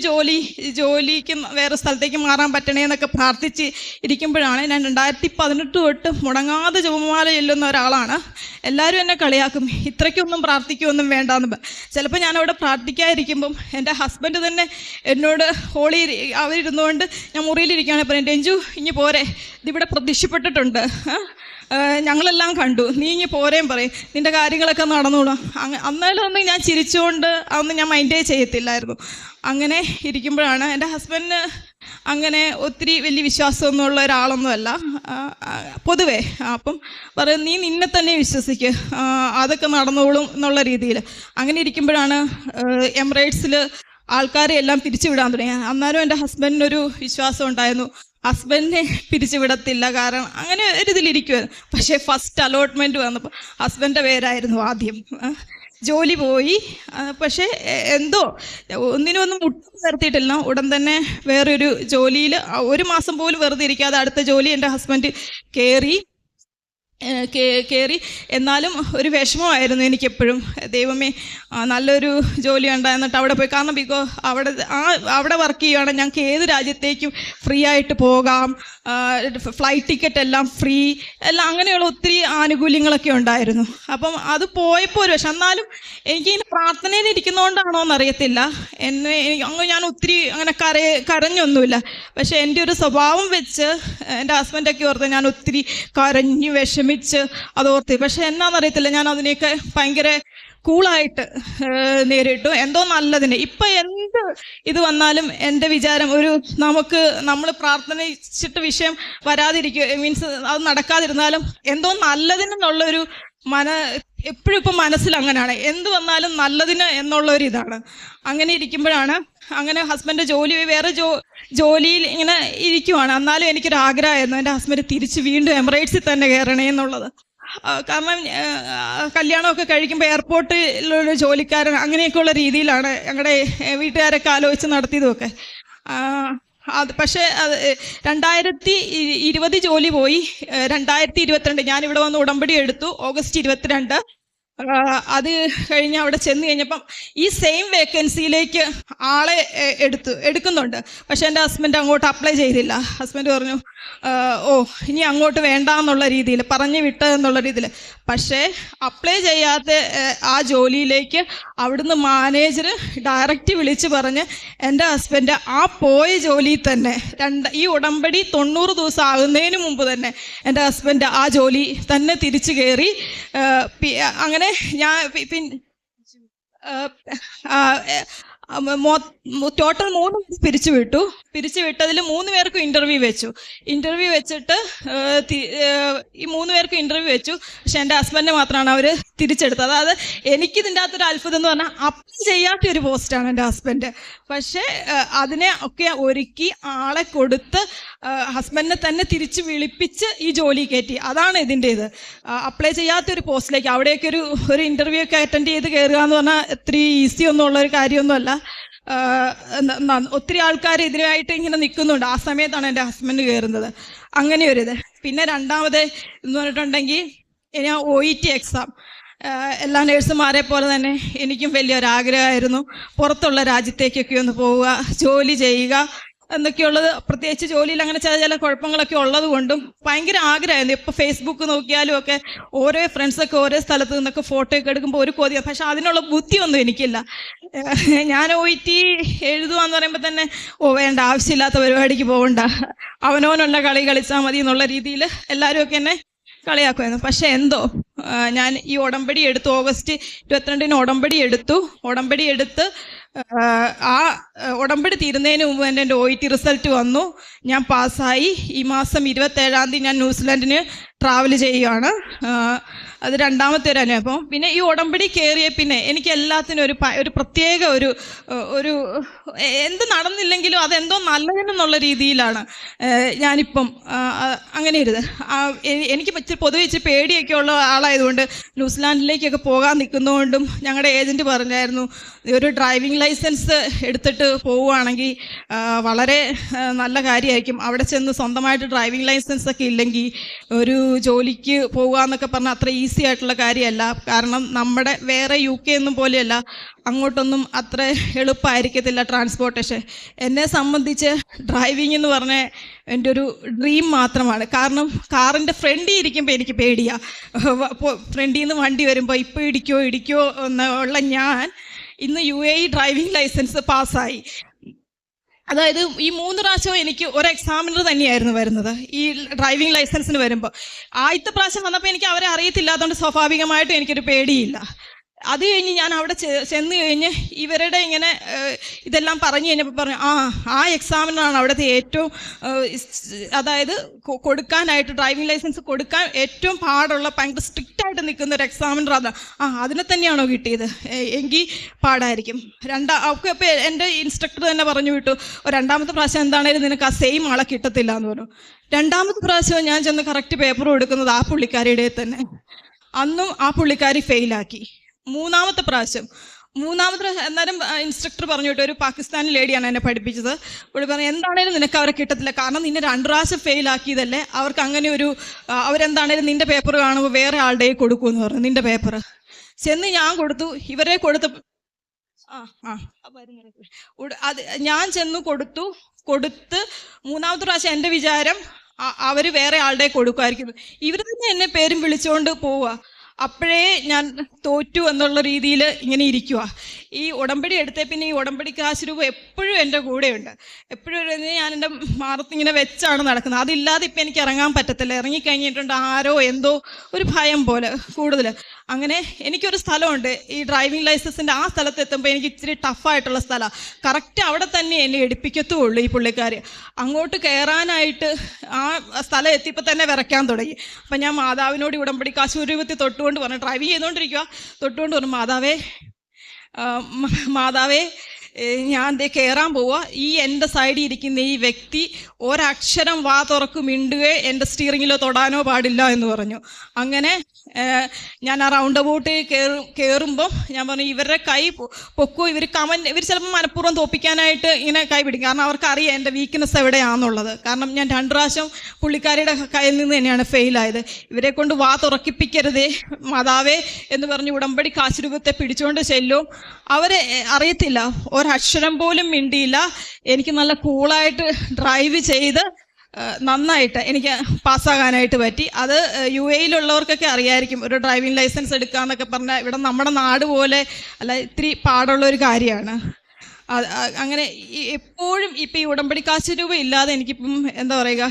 C: ജോലിക്ക് വേറെ സ്ഥലത്തേക്ക് മാറാൻ പറ്റണേ എന്നൊക്കെ പ്രാർത്ഥിച്ച് ഇരിക്കുമ്പോഴാണ് ഞാൻ 2018 തൊട്ട് മുടങ്ങാതെ ജപമാല ചൊല്ലുന്ന ഒരാളാണ്. എല്ലാവരും എന്നെ കളിയാക്കും, ഇത്രയ്ക്കൊന്നും പ്രാർത്ഥിക്കുകയൊന്നും വേണ്ടാന്ന്. ചിലപ്പോൾ ഞാനവിടെ പ്രാർത്ഥിക്കാതിരിക്കുമ്പം എൻ്റെ ഹസ്ബൻഡ് തന്നെ എന്നോട് അവരിരുന്നുകൊണ്ട് ഞാൻ മുറിയിലിരിക്കുകയാണെങ്കിൽ പറയും, രഞ്ജു ഇനി പോരെ, ഇതിവിടെ പ്രത്യക്ഷപ്പെട്ടിട്ടുണ്ട്, ഞങ്ങളെല്ലാം കണ്ടു, നീ ഇനി പോരേം പറയും, നിൻ്റെ കാര്യങ്ങളൊക്കെ നടന്നോളാം. അന്നേരം ഞാൻ ചിരിച്ചുകൊണ്ട് അതൊന്നും ഞാൻ മൈൻഡേ ചെയ്യത്തില്ലായിരുന്നു. അങ്ങനെ ഇരിക്കുമ്പോഴാണ് എൻ്റെ ഹസ്ബൻഡിന് അങ്ങനെ ഒത്തിരി വലിയ വിശ്വാസമൊന്നുമുള്ള ഒരാളൊന്നുമല്ല പൊതുവേ. അപ്പം പറയും, നീ നിന്നെ തന്നെ വിശ്വസിക്ക്, അതൊക്കെ നടന്നോളും എന്നുള്ള രീതിയിൽ. അങ്ങനെ ഇരിക്കുമ്പോഴാണ് എമിറേറ്റ്സിൽ ആൾക്കാരെ എല്ലാം പിരിച്ചുവിടാൻ തുടങ്ങി. അന്നേരം എൻ്റെ ഹസ്ബൻഡിനൊരു വിശ്വാസം ഉണ്ടായിരുന്നു, ഹസ്ബൻഡിനെ പിരിച്ചുവിടത്തില്ല, കാരണം അങ്ങനെ ഒരു ഇതിലിരിക്കുമായിരുന്നു. പക്ഷേ ഫസ്റ്റ് അലോട്ട്മെൻറ്റ് വന്നപ്പോൾ ഹസ്ബൻഡിൻ്റെ പേരായിരുന്നു ആദ്യം. ജോലി പോയി. പക്ഷേ എന്തോ ഒന്നിനും മുട്ടും നിർത്തിയിട്ടില്ല. ഉടൻ തന്നെ വേറൊരു ജോലിയിൽ 1 മാസം പോലും വെറുതെ ഇരിക്കാതെ അടുത്ത ജോലി എൻ്റെ ഹസ്ബൻഡ് കയറി. എന്നാലും ഒരു വിഷമമായിരുന്നു എനിക്കെപ്പോഴും, ദൈവമേ നല്ലൊരു ജോലി ഉണ്ടായിരുന്നിട്ട് അവിടെ പോയി. കാരണം അവിടെ വർക്ക് ചെയ്യുകയാണെങ്കിൽ ഞങ്ങൾക്ക് ഏത് രാജ്യത്തേക്കും ഫ്രീ ആയിട്ട് പോകാം, ഫ്ലൈറ്റ് ടിക്കറ്റ് എല്ലാം ഫ്രീ, എല്ലാം അങ്ങനെയുള്ള ഒത്തിരി ആനുകൂല്യങ്ങളൊക്കെ ഉണ്ടായിരുന്നു. അപ്പം അത് പോയപ്പോൾ ഒരു പക്ഷെ എന്നാലും എനിക്കിങ്ങനെ പ്രാർത്ഥനയിൽ ഇരിക്കുന്നതുകൊണ്ടാണോ എന്നറിയത്തില്ല, ഞാൻ ഒത്തിരി അങ്ങനെ കരഞ്ഞൊന്നുമില്ല. പക്ഷെ എൻ്റെ ഒരു സ്വഭാവം വെച്ച് എൻ്റെ ഹസ്ബൻഡൊക്കെ ഓർത്ത് ഞാൻ ഒത്തിരി കരഞ്ഞു വിഷമിച്ച് ഒരുമിച്ച് അതോർത്തി. പക്ഷെ എന്നാന്നറിയത്തില്ല, ഞാൻ അതിനെയൊക്കെ ഭയങ്കര കൂളായിട്ട് നേരിട്ടു, എന്തോ നല്ലതിന്. ഇപ്പം എന്ത് ഇത് വന്നാലും എൻ്റെ വിചാരം നമ്മൾ പ്രാർത്ഥനിച്ചിട്ട് വിഷയം വരാതിരിക്കുക, മീൻസ് അത് നടക്കാതിരുന്നാലും എന്തോ നല്ലതിനെന്നുള്ളൊരു എപ്പോഴും ഇപ്പം മനസ്സിൽ അങ്ങനെയാണ്, എന്ത് വന്നാലും നല്ലതിന് എന്നുള്ളൊരു ഇതാണ്. അങ്ങനെ ഇരിക്കുമ്പോഴാണ് അങ്ങനെ ഹസ്ബൻഡ് വേറെ ജോലിയിൽ ഇങ്ങനെ ഇരിക്കുവാണ്. എന്നാലും എനിക്കൊരു ആഗ്രഹമായിരുന്നു എൻ്റെ ഹസ്ബൻഡ് തിരിച്ച് വീണ്ടും എമിറേറ്റ്സിൽ തന്നെ കയറണേ എന്നുള്ളത്. കാരണം കല്യാണമൊക്കെ കഴിക്കുമ്പോൾ എയർപോർട്ടിലുള്ള ജോലിക്കാരൻ അങ്ങനെയൊക്കെയുള്ള രീതിയിലാണ് ഞങ്ങളുടെ വീട്ടുകാരൊക്കെ ആലോചിച്ച് നടത്തിയതുമൊക്കെ. പക്ഷേ 2020 ജോലി പോയി. 2022 ഞാനിവിടെ വന്ന് ഉടമ്പടി എടുത്തു, ഓഗസ്റ്റ് 22. അത് കഴിഞ്ഞ് അവിടെ ചെന്ന് കഴിഞ്ഞപ്പം ഈ സെയിം വേക്കൻസിയിലേക്ക് ആളെ എടുക്കുന്നുണ്ട്. പക്ഷെ എൻ്റെ ഹസ്ബൻഡ് അങ്ങോട്ട് അപ്ലൈ ചെയ്തില്ല. ഹസ്ബൻഡ് പറഞ്ഞു ഇനി അങ്ങോട്ട് വേണ്ട എന്നുള്ള രീതിയിൽ പറഞ്ഞു വിട്ടതെന്നുള്ള രീതിയിൽ. പക്ഷേ അപ്ലൈ ചെയ്യാത്ത ആ ജോലിയിലേക്ക് അവിടുന്ന് മാനേജർ ഡയറക്റ്റ് വിളിച്ച് പറഞ്ഞ് എൻ്റെ ഹസ്ബൻഡ് ആ പോയ ജോലിയിൽ തന്നെ ഈ ഉടമ്പടി 90 ദിവസം ആകുന്നതിന് മുമ്പ് തന്നെ എൻ്റെ ഹസ്ബൻഡ് ആ ജോലി തന്നെ തിരിച്ചു കയറി. അങ്ങനെ ഞാൻ ടോട്ടൽ 3 പിരിച്ചുവിട്ടു. പിരിച്ചുവിട്ടതിൽ 3 പേർക്കും ഇൻ്റർവ്യൂ വെച്ചിട്ട് ഈ 3 പേർക്കും ഇൻ്റർവ്യൂ വെച്ചു. പക്ഷെ എൻ്റെ ഹസ്ബൻഡിനെ മാത്രമാണ് അവർ തിരിച്ചെടുത്തത്. അതായത് എനിക്കിതിൻ്റെ അകത്തൊരു അത്ഭുതം എന്ന് പറഞ്ഞാൽ അപ്ലൈ ചെയ്യാത്തൊരു പോസ്റ്റാണ് എൻ്റെ ഹസ്ബൻഡ്. പക്ഷേ അതിനെ ഒക്കെ ഒരുക്കി ആളെ കൊടുത്ത് ഹസ്ബൻഡിനെ തന്നെ തിരിച്ച് വിളിപ്പിച്ച് ഈ ജോലി കയറ്റി. അതാണ് ഇതിൻ്റെ ഇത്. അപ്ലൈ ചെയ്യാത്തൊരു പോസ്റ്റിലേക്ക് അവിടെയൊക്കെ ഒരു ഇൻ്റർവ്യൂ ഒക്കെ അറ്റൻഡ് ചെയ്ത് കയറുക എന്ന് പറഞ്ഞാൽ ഇത്തിരി ഈസി ഒന്നും ഉള്ളൊരു കാര്യമൊന്നുമല്ല. ഒത്തിരി ആൾക്കാർ ഇതിനായിട്ട് ഇങ്ങനെ നിൽക്കുന്നുണ്ട്. ആ സമയത്താണ് എൻ്റെ ഹസ്ബൻഡ് കയറുന്നത്. അങ്ങനെ ഒരിത്. പിന്നെ രണ്ടാമത് എന്ന് പറഞ്ഞിട്ടുണ്ടെങ്കിൽ ഞാൻ OET എക്സാം, എല്ലാ നേഴ്സുമാരെ പോലെ തന്നെ എനിക്കും വലിയൊരാഗ്രഹമായിരുന്നു പുറത്തുള്ള രാജ്യത്തേക്കൊക്കെ ഒന്ന് പോവുക, ജോലി ചെയ്യുക എന്നൊക്കെയുള്ളത്. പ്രത്യേകിച്ച് ജോലിയിൽ അങ്ങനെ ചില കുഴപ്പങ്ങളൊക്കെ ഉള്ളത് കൊണ്ടും ഭയങ്കര ആഗ്രഹമായിരുന്നു. ഇപ്പോൾ ഫേസ്ബുക്ക് നോക്കിയാലും ഒക്കെ ഓരോ ഫ്രണ്ട്സൊക്കെ ഓരോ സ്ഥലത്ത് നിന്നൊക്കെ ഫോട്ടോ ഒക്കെ എടുക്കുമ്പോൾ ഒരു കൊതിയ. പക്ഷെ അതിനുള്ള ബുദ്ധിയൊന്നും എനിക്കില്ല. ഞാൻ OET എഴുതുകയെന്ന് പറയുമ്പോൾ തന്നെ വേണ്ട, ആവശ്യമില്ലാത്ത പരിപാടിക്ക് പോകണ്ട, അവനവനുള്ള കളി കളിച്ചാൽ മതി എന്നുള്ള രീതിയിൽ എല്ലാവരും ഒക്കെ എന്നെ കളിയാക്കുമായിരുന്നു. പക്ഷെ എന്തോ ഞാൻ ഈ ഉടമ്പടി എടുത്തു. ഓഗസ്റ്റ് 22 ഉടമ്പടി എടുത്ത് ആ ഉടമ്പടി തീരുന്നതിന് മുമ്പ് തന്നെ എൻ്റെ OET റിസൾട്ട് വന്നു. ഞാൻ പാസ്സായി. ഈ മാസം 27-ാം തീയതി ഞാൻ ന്യൂസിലാൻഡിന് ട്രാവൽ ചെയ്യുകയാണ്. അത് രണ്ടാമത്തെ ഒരു അനുഭവം. പിന്നെ ഈ ഉടമ്പടി കയറിയ പിന്നെ എനിക്ക് എല്ലാത്തിനും ഒരു പ്രത്യേക ഒരു എന്ത് നടന്നില്ലെങ്കിലും അതെന്തോ നല്ലതിനെന്നുള്ള രീതിയിലാണ് ഞാനിപ്പം അങ്ങനെ ഇരുത്. എനിക്ക് പൊതുവെ ഇച്ചിരി പേടിയൊക്കെ ഉള്ള ആളായതുകൊണ്ട് ന്യൂസിലാൻഡിലേക്കൊക്കെ പോകാൻ നിൽക്കുന്നതുകൊണ്ടും ഞങ്ങളുടെ ഏജൻറ്റ് പറഞ്ഞായിരുന്നു, ഒരു ഡ്രൈവിംഗ് ലൈസൻസ് എടുത്തിട്ട് പോവുകയാണെങ്കിൽ വളരെ നല്ല കാര്യമായിരിക്കും. അവിടെ ചെന്ന് സ്വന്തമായിട്ട് ഡ്രൈവിംഗ് ലൈസൻസ് ഒക്കെ ഇല്ലെങ്കിൽ ഒരു ജോലിക്ക് പോകുക എന്നൊക്കെ പറഞ്ഞാൽ അത്ര ഈസി ആയിട്ടുള്ള കാര്യമല്ല. കാരണം നമ്മുടെ വേറെ UK ഒന്നും പോലെയല്ല, അങ്ങോട്ടൊന്നും അത്ര എളുപ്പമായിരിക്കത്തില്ല ട്രാൻസ്പോർട്ടേഷൻ. എന്നെ സംബന്ധിച്ച് ഡ്രൈവിംഗ് എന്ന് പറഞ്ഞാൽ എൻ്റെ ഒരു ഡ്രീം മാത്രമാണ്. കാരണം കാറിൻ്റെ ഫ്രണ്ടിൽ ഇരിക്കുമ്പോൾ എനിക്ക് പേടിയാണ്. ഫ്രണ്ടിൽ നിന്ന് വണ്ടി വരുമ്പോൾ ഇപ്പോൾ ഇടിക്കോ എന്നുള്ള ഞാൻ ഇന്ന് UAE ഡ്രൈവിംഗ് ലൈസൻസ് പാസ്സായി. അതായത് ഈ 3 പ്രാവശ്യവും എനിക്ക് ഒരു എക്സാമിനർ തന്നെയായിരുന്നു വരുന്നത് ഈ ഡ്രൈവിംഗ് ലൈസൻസിന് വരുമ്പോൾ. ആദ്യത്തെ പ്രാവശ്യം വന്നപ്പോൾ എനിക്ക് അവരെ അറിയത്തില്ലാത്തതുകൊണ്ട് സ്വാഭാവികമായിട്ടും എനിക്കൊരു പേടിയില്ല. അത് കഴിഞ്ഞ് ഞാൻ അവിടെ ചെന്ന് കഴിഞ്ഞ് ഇവരുടെ ഇങ്ങനെ ഇതെല്ലാം പറഞ്ഞു കഴിഞ്ഞപ്പോൾ പറഞ്ഞു ആ എക്സാമിനാണ് അവിടുത്തെ ഏറ്റവും അതായത് കൊടുക്കാനായിട്ട് ഡ്രൈവിംഗ് ലൈസൻസ് കൊടുക്കാൻ ഏറ്റവും പാടുള്ള ഭയങ്കര സ്ട്രിക്റ്റായിട്ട് നിൽക്കുന്ന ഒരു എക്സാമിനർ അതാണ്. അതിനെ തന്നെയാണോ കിട്ടിയത്? എങ്കിൽ പാടായിരിക്കും. ഒക്കെ ഇപ്പോൾ എൻ്റെ ഇൻസ്ട്രക്ടർ തന്നെ പറഞ്ഞു വിട്ടു, രണ്ടാമത്തെ പ്രാവശ്യം എന്താണേലും നിനക്ക് ആ സെയിം ആളെ കിട്ടത്തില്ല എന്ന് പറഞ്ഞു. രണ്ടാമത്തെ പ്രാവശ്യം ഞാൻ ചെന്ന് കറക്റ്റ് പേപ്പർ കൊടുക്കുന്നത് ആ പുള്ളിക്കാരിയുടെ തന്നെ. അന്നും ആ പുള്ളിക്കാരി ഫെയിലാക്കി. മൂന്നാമത്തെ പ്രാവശ്യം എന്നാലും ഇൻസ്ട്രക്ടർ പറഞ്ഞു വിട്ടു, ഒരു പാകിസ്ഥാനി ലേഡിയാണ് എന്നെ പഠിപ്പിച്ചത്. പുള്ളി പറഞ്ഞു എന്താണേലും നിനക്ക് അവരെ കിട്ടത്തില്ല, കാരണം നിന്നെ 2 പ്രാവശ്യം ഫെയിലാക്കിയതല്ലേ, അവർക്ക് അങ്ങനെ അവരെന്താണേലും നിന്റെ പേപ്പർ കാണുമ്പോൾ വേറെ ആളുടെ കൊടുക്കുമെന്ന് പറഞ്ഞു. നിന്റെ പേപ്പർ ചെന്ന് ഞാൻ കൊടുത്തു. ഇവരെ കൊടുത്ത അത് ഞാൻ ചെന്ന് കൊടുത്ത് മൂന്നാമത്തെ പ്രാവശ്യം എൻ്റെ വിചാരം അവർ വേറെ ആളുടെ കൊടുക്കുമായിരിക്കും. ഇവർ തന്നെ എന്നെ പേരും വിളിച്ചുകൊണ്ട് പോവുക. അപ്പോഴേ ഞാൻ തോറ്റു എന്നുള്ള രീതിയിൽ ഇങ്ങനെ ഇരിക്കുക. ഈ ഉടമ്പടി എടുത്തേ പിന്നെ ഈ ഉടമ്പടി കാശ് രൂപ എപ്പോഴും എൻ്റെ കൂടെയുണ്ട്. എപ്പോഴും ഞാൻ എൻ്റെ മാറത്തിങ്ങനെ വെച്ചാണ് നടക്കുന്നത്. അതില്ലാതെ ഇപ്പം എനിക്ക് ഇറങ്ങാൻ പറ്റത്തില്ല. ഇറങ്ങിക്കഴിഞ്ഞിട്ടുണ്ട് ആരോ എന്തോ ഒരു ഭയം പോലെ കൂടുതൽ. അങ്ങനെ എനിക്കൊരു സ്ഥലമുണ്ട്, ഈ ഡ്രൈവിംഗ് ലൈസൻസിൻ്റെ ആ സ്ഥലത്ത് എത്തുമ്പോൾ എനിക്ക് ഇച്ചിരി ടഫായിട്ടുള്ള സ്ഥലമാണ്. കറക്റ്റ് അവിടെ തന്നെ എന്നെ എടുപ്പിക്കത്തുള്ളൂ ഈ പുള്ളിക്കാർ. അങ്ങോട്ട് കയറാനായിട്ട് ആ സ്ഥലം എത്തിയപ്പോൾ തന്നെ വിറയ്ക്കാൻ തുടങ്ങി. അപ്പം ഞാൻ മാതാവിനോട് ഉടമ്പടി കാശ് രൂപത്തിൽ തൊട്ടുകൊണ്ട് പറഞ്ഞു, ഡ്രൈവ് ചെയ്തുകൊണ്ടിരിക്കുക, തൊട്ടുകൊണ്ട് പറഞ്ഞു, മാതാവേ ഞാൻ ദേ കയറാൻ പോവുക. ഈ എൻ്റെ സൈഡിൽ ഇരിക്കുന്ന ഈ വ്യക്തി ഒരക്ഷരം വാ തുറക്ക് മിണ്ടുകയോ എൻ്റെ സ്റ്റിയറിങ്ങിലോ തൊടാനോ പാടില്ല എന്ന് പറഞ്ഞു. അങ്ങനെ ഞാൻ ആ റൗണ്ട് അബൌട്ട് കയറുമ്പോൾ ഞാൻ പറഞ്ഞു, ഇവരുടെ കൈ പൊക്കോ, ഇവർ ചിലപ്പോൾ മനഃപൂർവ്വം തോപ്പിക്കാനായിട്ട് ഇങ്ങനെ കൈ പിടിക്കും. കാരണം അവർക്കറിയാം എൻ്റെ വീക്ക്നെസ് എവിടെയാണെന്നുള്ളത്. കാരണം ഞാൻ 2 പ്രാവശ്യം പുള്ളിക്കാരിയുടെ കയ്യിൽ നിന്ന് തന്നെയാണ് ഫെയിലായത്. ഇവരെ കൊണ്ട് വാ തുറക്കിപ്പിക്കരുതേ മാതാവേ എന്ന് പറഞ്ഞ് ഉടമ്പടി കാശ് രൂപത്തെ പിടിച്ചുകൊണ്ട് ചെല്ലും. അവരെ അറിയത്തില്ല, ഒരക്ഷരം പോലും മിണ്ടിയില്ല. എനിക്ക് നല്ല കൂളായിട്ട് ഡ്രൈവ് ചെയ്ത് നന്നായിട്ട് എനിക്ക് പാസ്സാകാനായിട്ട് പറ്റി. അത് UAE-യിലുള്ളവർക്കൊക്കെ അറിയായിരിക്കും, ഒരു ഡ്രൈവിംഗ് ലൈസൻസ് എടുക്കുക എന്നൊക്കെ പറഞ്ഞാൽ ഇവിടെ നമ്മുടെ നാട് പോലെ അല്ല, ഇത്തിരി പാടുള്ളൊരു കാര്യമാണ്. അങ്ങനെ എപ്പോഴും ഇപ്പം ഈ ഉടമ്പടി കാശ് രൂപ ഇല്ലാതെ എനിക്കിപ്പം എന്താ പറയുക,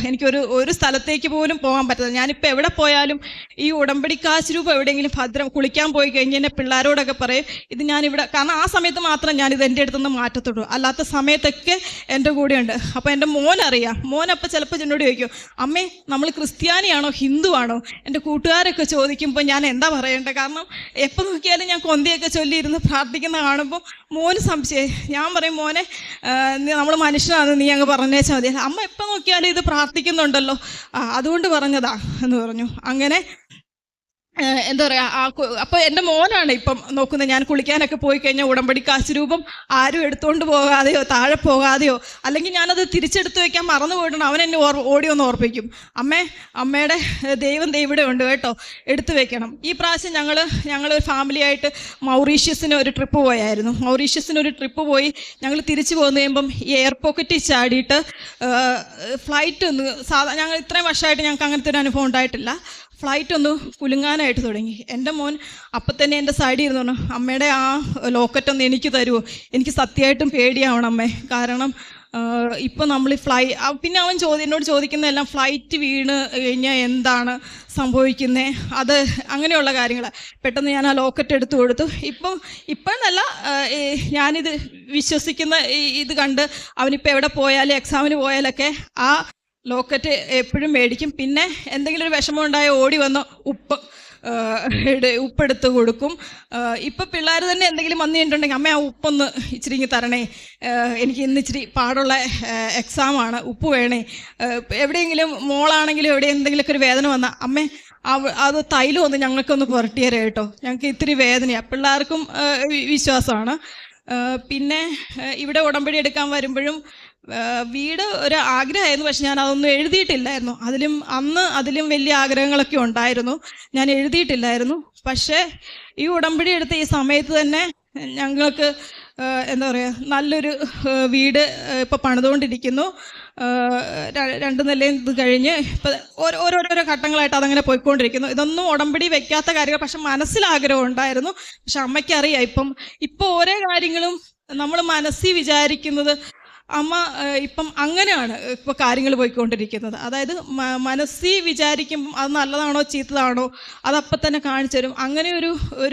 C: ഒരു സ്ഥലത്തേക്ക് പോലും പോകാൻ പറ്റില്ല. ഞാനിപ്പോൾ എവിടെ പോയാലും ഈ ഉടമ്പടി കാശ് രൂപ എവിടെയെങ്കിലും ഭദ്രം കുളിക്കാൻ പോയി കഴിഞ്ഞ് എൻ്റെ പിള്ളേരോടൊക്കെ പറയും ഇത് ഞാനിവിടെ, കാരണം ആ സമയത്ത് മാത്രം ഞാനിത് എൻ്റെ അടുത്തുനിന്ന് മാറ്റത്തുള്ളൂ, അല്ലാത്ത സമയത്തൊക്കെ എൻ്റെ കൂടെയുണ്ട്. അപ്പോൾ എൻ്റെ മോനറിയാം. മോനപ്പോൾ ചിലപ്പോൾ എന്നോട് ചോദിക്കും, അമ്മേ നമ്മൾ ക്രിസ്ത്യാനിയാണോ ഹിന്ദു ആണോ? എൻ്റെ കൂട്ടുകാരൊക്കെ ചോദിക്കുമ്പോൾ ഞാൻ എന്താ പറയേണ്ടത്? കാരണം എപ്പോൾ നോക്കിയാലും ഞാൻ കൊന്തയൊക്കെ ചൊല്ലിയിരുന്ന് പ്രാർത്ഥിക്കുന്ന കാണുമ്പോൾ മോന് സംശയം. ഞാൻ പറയും, മോനെ നമ്മൾ മനുഷ്യനാണ്, നീ അങ്ങ് പറഞ്ഞേച്ചാൽ മതി. അമ്മ എപ്പോൾ നോക്കിയാലും ഇത് പ്രാർത്ഥിക്കുന്നുണ്ടല്ലോ, അതുകൊണ്ട് പറഞ്ഞതാ എന്ന് പറഞ്ഞു. അങ്ങനെ എന്താ പറയുക, അപ്പോൾ എൻ്റെ മോനാണ് ഇപ്പം നോക്കുന്നത്. ഞാൻ കുളിക്കാനൊക്കെ പോയി കഴിഞ്ഞാൽ ഉടമ്പടി കാശ് രൂപം ആരും എടുത്തുകൊണ്ട് പോകാതെയോ താഴെ പോകാതെയോ, അല്ലെങ്കിൽ ഞാനത് തിരിച്ചെടുത്ത് വയ്ക്കാൻ മറന്നു പോയിട്ടുണ്ട്, അവൻ എന്നെ ഓടി ഒന്ന് ഓർപ്പിക്കും, അമ്മയുടെ ദൈവം ഇവിടെ ഉണ്ട് കേട്ടോ, എടുത്തു വെക്കണം. ഈ പ്രാവശ്യം ഞങ്ങൾ ഫാമിലിയായിട്ട് മൗറീഷ്യസിന് ഒരു ട്രിപ്പ് പോയായിരുന്നു. മൗറീഷ്യസിന് ഒരു ട്രിപ്പ് പോയി ഞങ്ങൾ തിരിച്ചു പോന്നു കഴിയുമ്പം ഈ എയർ പോക്കറ്റിൽ ചാടിയിട്ട് ഫ്ലൈറ്റ് ഒന്ന് ഞങ്ങൾ ഇത്രയും വർഷമായിട്ട് ഞങ്ങൾക്ക് അങ്ങനത്തെ ഒരു അനുഭവം ഉണ്ടായിട്ടില്ല. ഫ്ലൈറ്റ് ഒന്ന് കുലുങ്ങാനായിട്ട് തുടങ്ങി. എൻ്റെ മോൻ അപ്പം തന്നെ എൻ്റെ സൈഡിൽ ഇരുന്നു പറഞ്ഞു, അമ്മയുടെ ആ ലോക്കറ്റൊന്ന് എനിക്ക് തരുമോ? എനിക്ക് സത്യമായിട്ടും പേടിയാവണം അമ്മേ, കാരണം ഇപ്പം നമ്മൾ പിന്നെ അവൻ എന്നോട് ചോദിക്കുന്നതെല്ലാം ഫ്ലൈറ്റ് വീണ് കഴിഞ്ഞാൽ എന്താണ് സംഭവിക്കുന്നത്, അത് അങ്ങനെയുള്ള കാര്യങ്ങൾ. പെട്ടെന്ന് ഞാൻ ആ ലോക്കറ്റ് എടുത്തു കൊടുത്തു. ഇപ്പോഴല്ല, ഞാനിത് വിശ്വസിക്കുന്ന ഇത് കണ്ട് അവനിപ്പോൾ എവിടെ പോയാലും എക്സാമിന് പോയാലൊക്കെ ആ ലോക്കറ്റ് എപ്പോഴും മേടിക്കും. പിന്നെ എന്തെങ്കിലും ഒരു വിഷമം ഉണ്ടായ ഓടി വന്ന് ഉപ്പെടുത്ത് കൊടുക്കും. ഇപ്പം പിള്ളേർ തന്നെ എന്തെങ്കിലും വന്നു കഴിഞ്ഞിട്ടുണ്ടെങ്കിൽ അമ്മ ആ ഉപ്പൊന്ന് ഇച്ചിരി തരണേ, എനിക്ക് ഇന്ന് ഇച്ചിരി പാടുള്ള എക്സാമാണ്, ഉപ്പ് വേണേ. എവിടെയെങ്കിലും മോളാണെങ്കിലും എവിടെ എന്തെങ്കിലുമൊക്കെ ഒരു വേദന വന്നാൽ അമ്മേ അത് തൈലം ഒന്ന് ഞങ്ങൾക്കൊന്ന് പുരട്ടിയരേ കേട്ടോ, ഞങ്ങൾക്ക് ഇത്തിരി വേദനയാണ്. പിള്ളേർക്കും വിശ്വാസമാണ്. പിന്നെ ഇവിടെ ഉടമ്പടി എടുക്കാൻ വരുമ്പോഴും വീട് ഒരു ആഗ്രഹമായിരുന്നു, പക്ഷെ ഞാൻ അതൊന്നും എഴുതിയിട്ടില്ലായിരുന്നു. അതിലും വലിയ ആഗ്രഹങ്ങളൊക്കെ ഉണ്ടായിരുന്നു, ഞാൻ എഴുതിയിട്ടില്ലായിരുന്നു. പക്ഷേ ഈ ഉടമ്പടി എടുത്ത ഈ സമയത്ത് തന്നെ ഞങ്ങൾക്ക് എന്താ പറയുക, നല്ലൊരു വീട് ഇപ്പോൾ പണിതുകൊണ്ടിരിക്കുന്നു. 2 നിലയും ഇത് കഴിഞ്ഞ് ഇപ്പം ഓരോരോ ഘട്ടങ്ങളായിട്ട് അതങ്ങനെ പോയിക്കൊണ്ടിരിക്കുന്നു. ഇതൊന്നും ഉടമ്പടി വെക്കാത്ത കാര്യങ്ങൾ, പക്ഷെ മനസ്സിലാഗ്രഹം ഉണ്ടായിരുന്നു. പക്ഷെ അമ്മയ്ക്കറിയാം ഇപ്പം ഓരോ കാര്യങ്ങളും നമ്മൾ മനസ്സിൽ വിചാരിക്കുന്നത് അമ്മ ഇപ്പം അങ്ങനെയാണ് ഇപ്പോൾ കാര്യങ്ങൾ പോയിക്കൊണ്ടിരിക്കുന്നത്. അതായത് മനസ്സിൽ വിചാരിക്കുമ്പം അത് നല്ലതാണോ ചീത്തതാണോ അതപ്പം തന്നെ കാണിച്ചു തരും. അങ്ങനെ ഒരു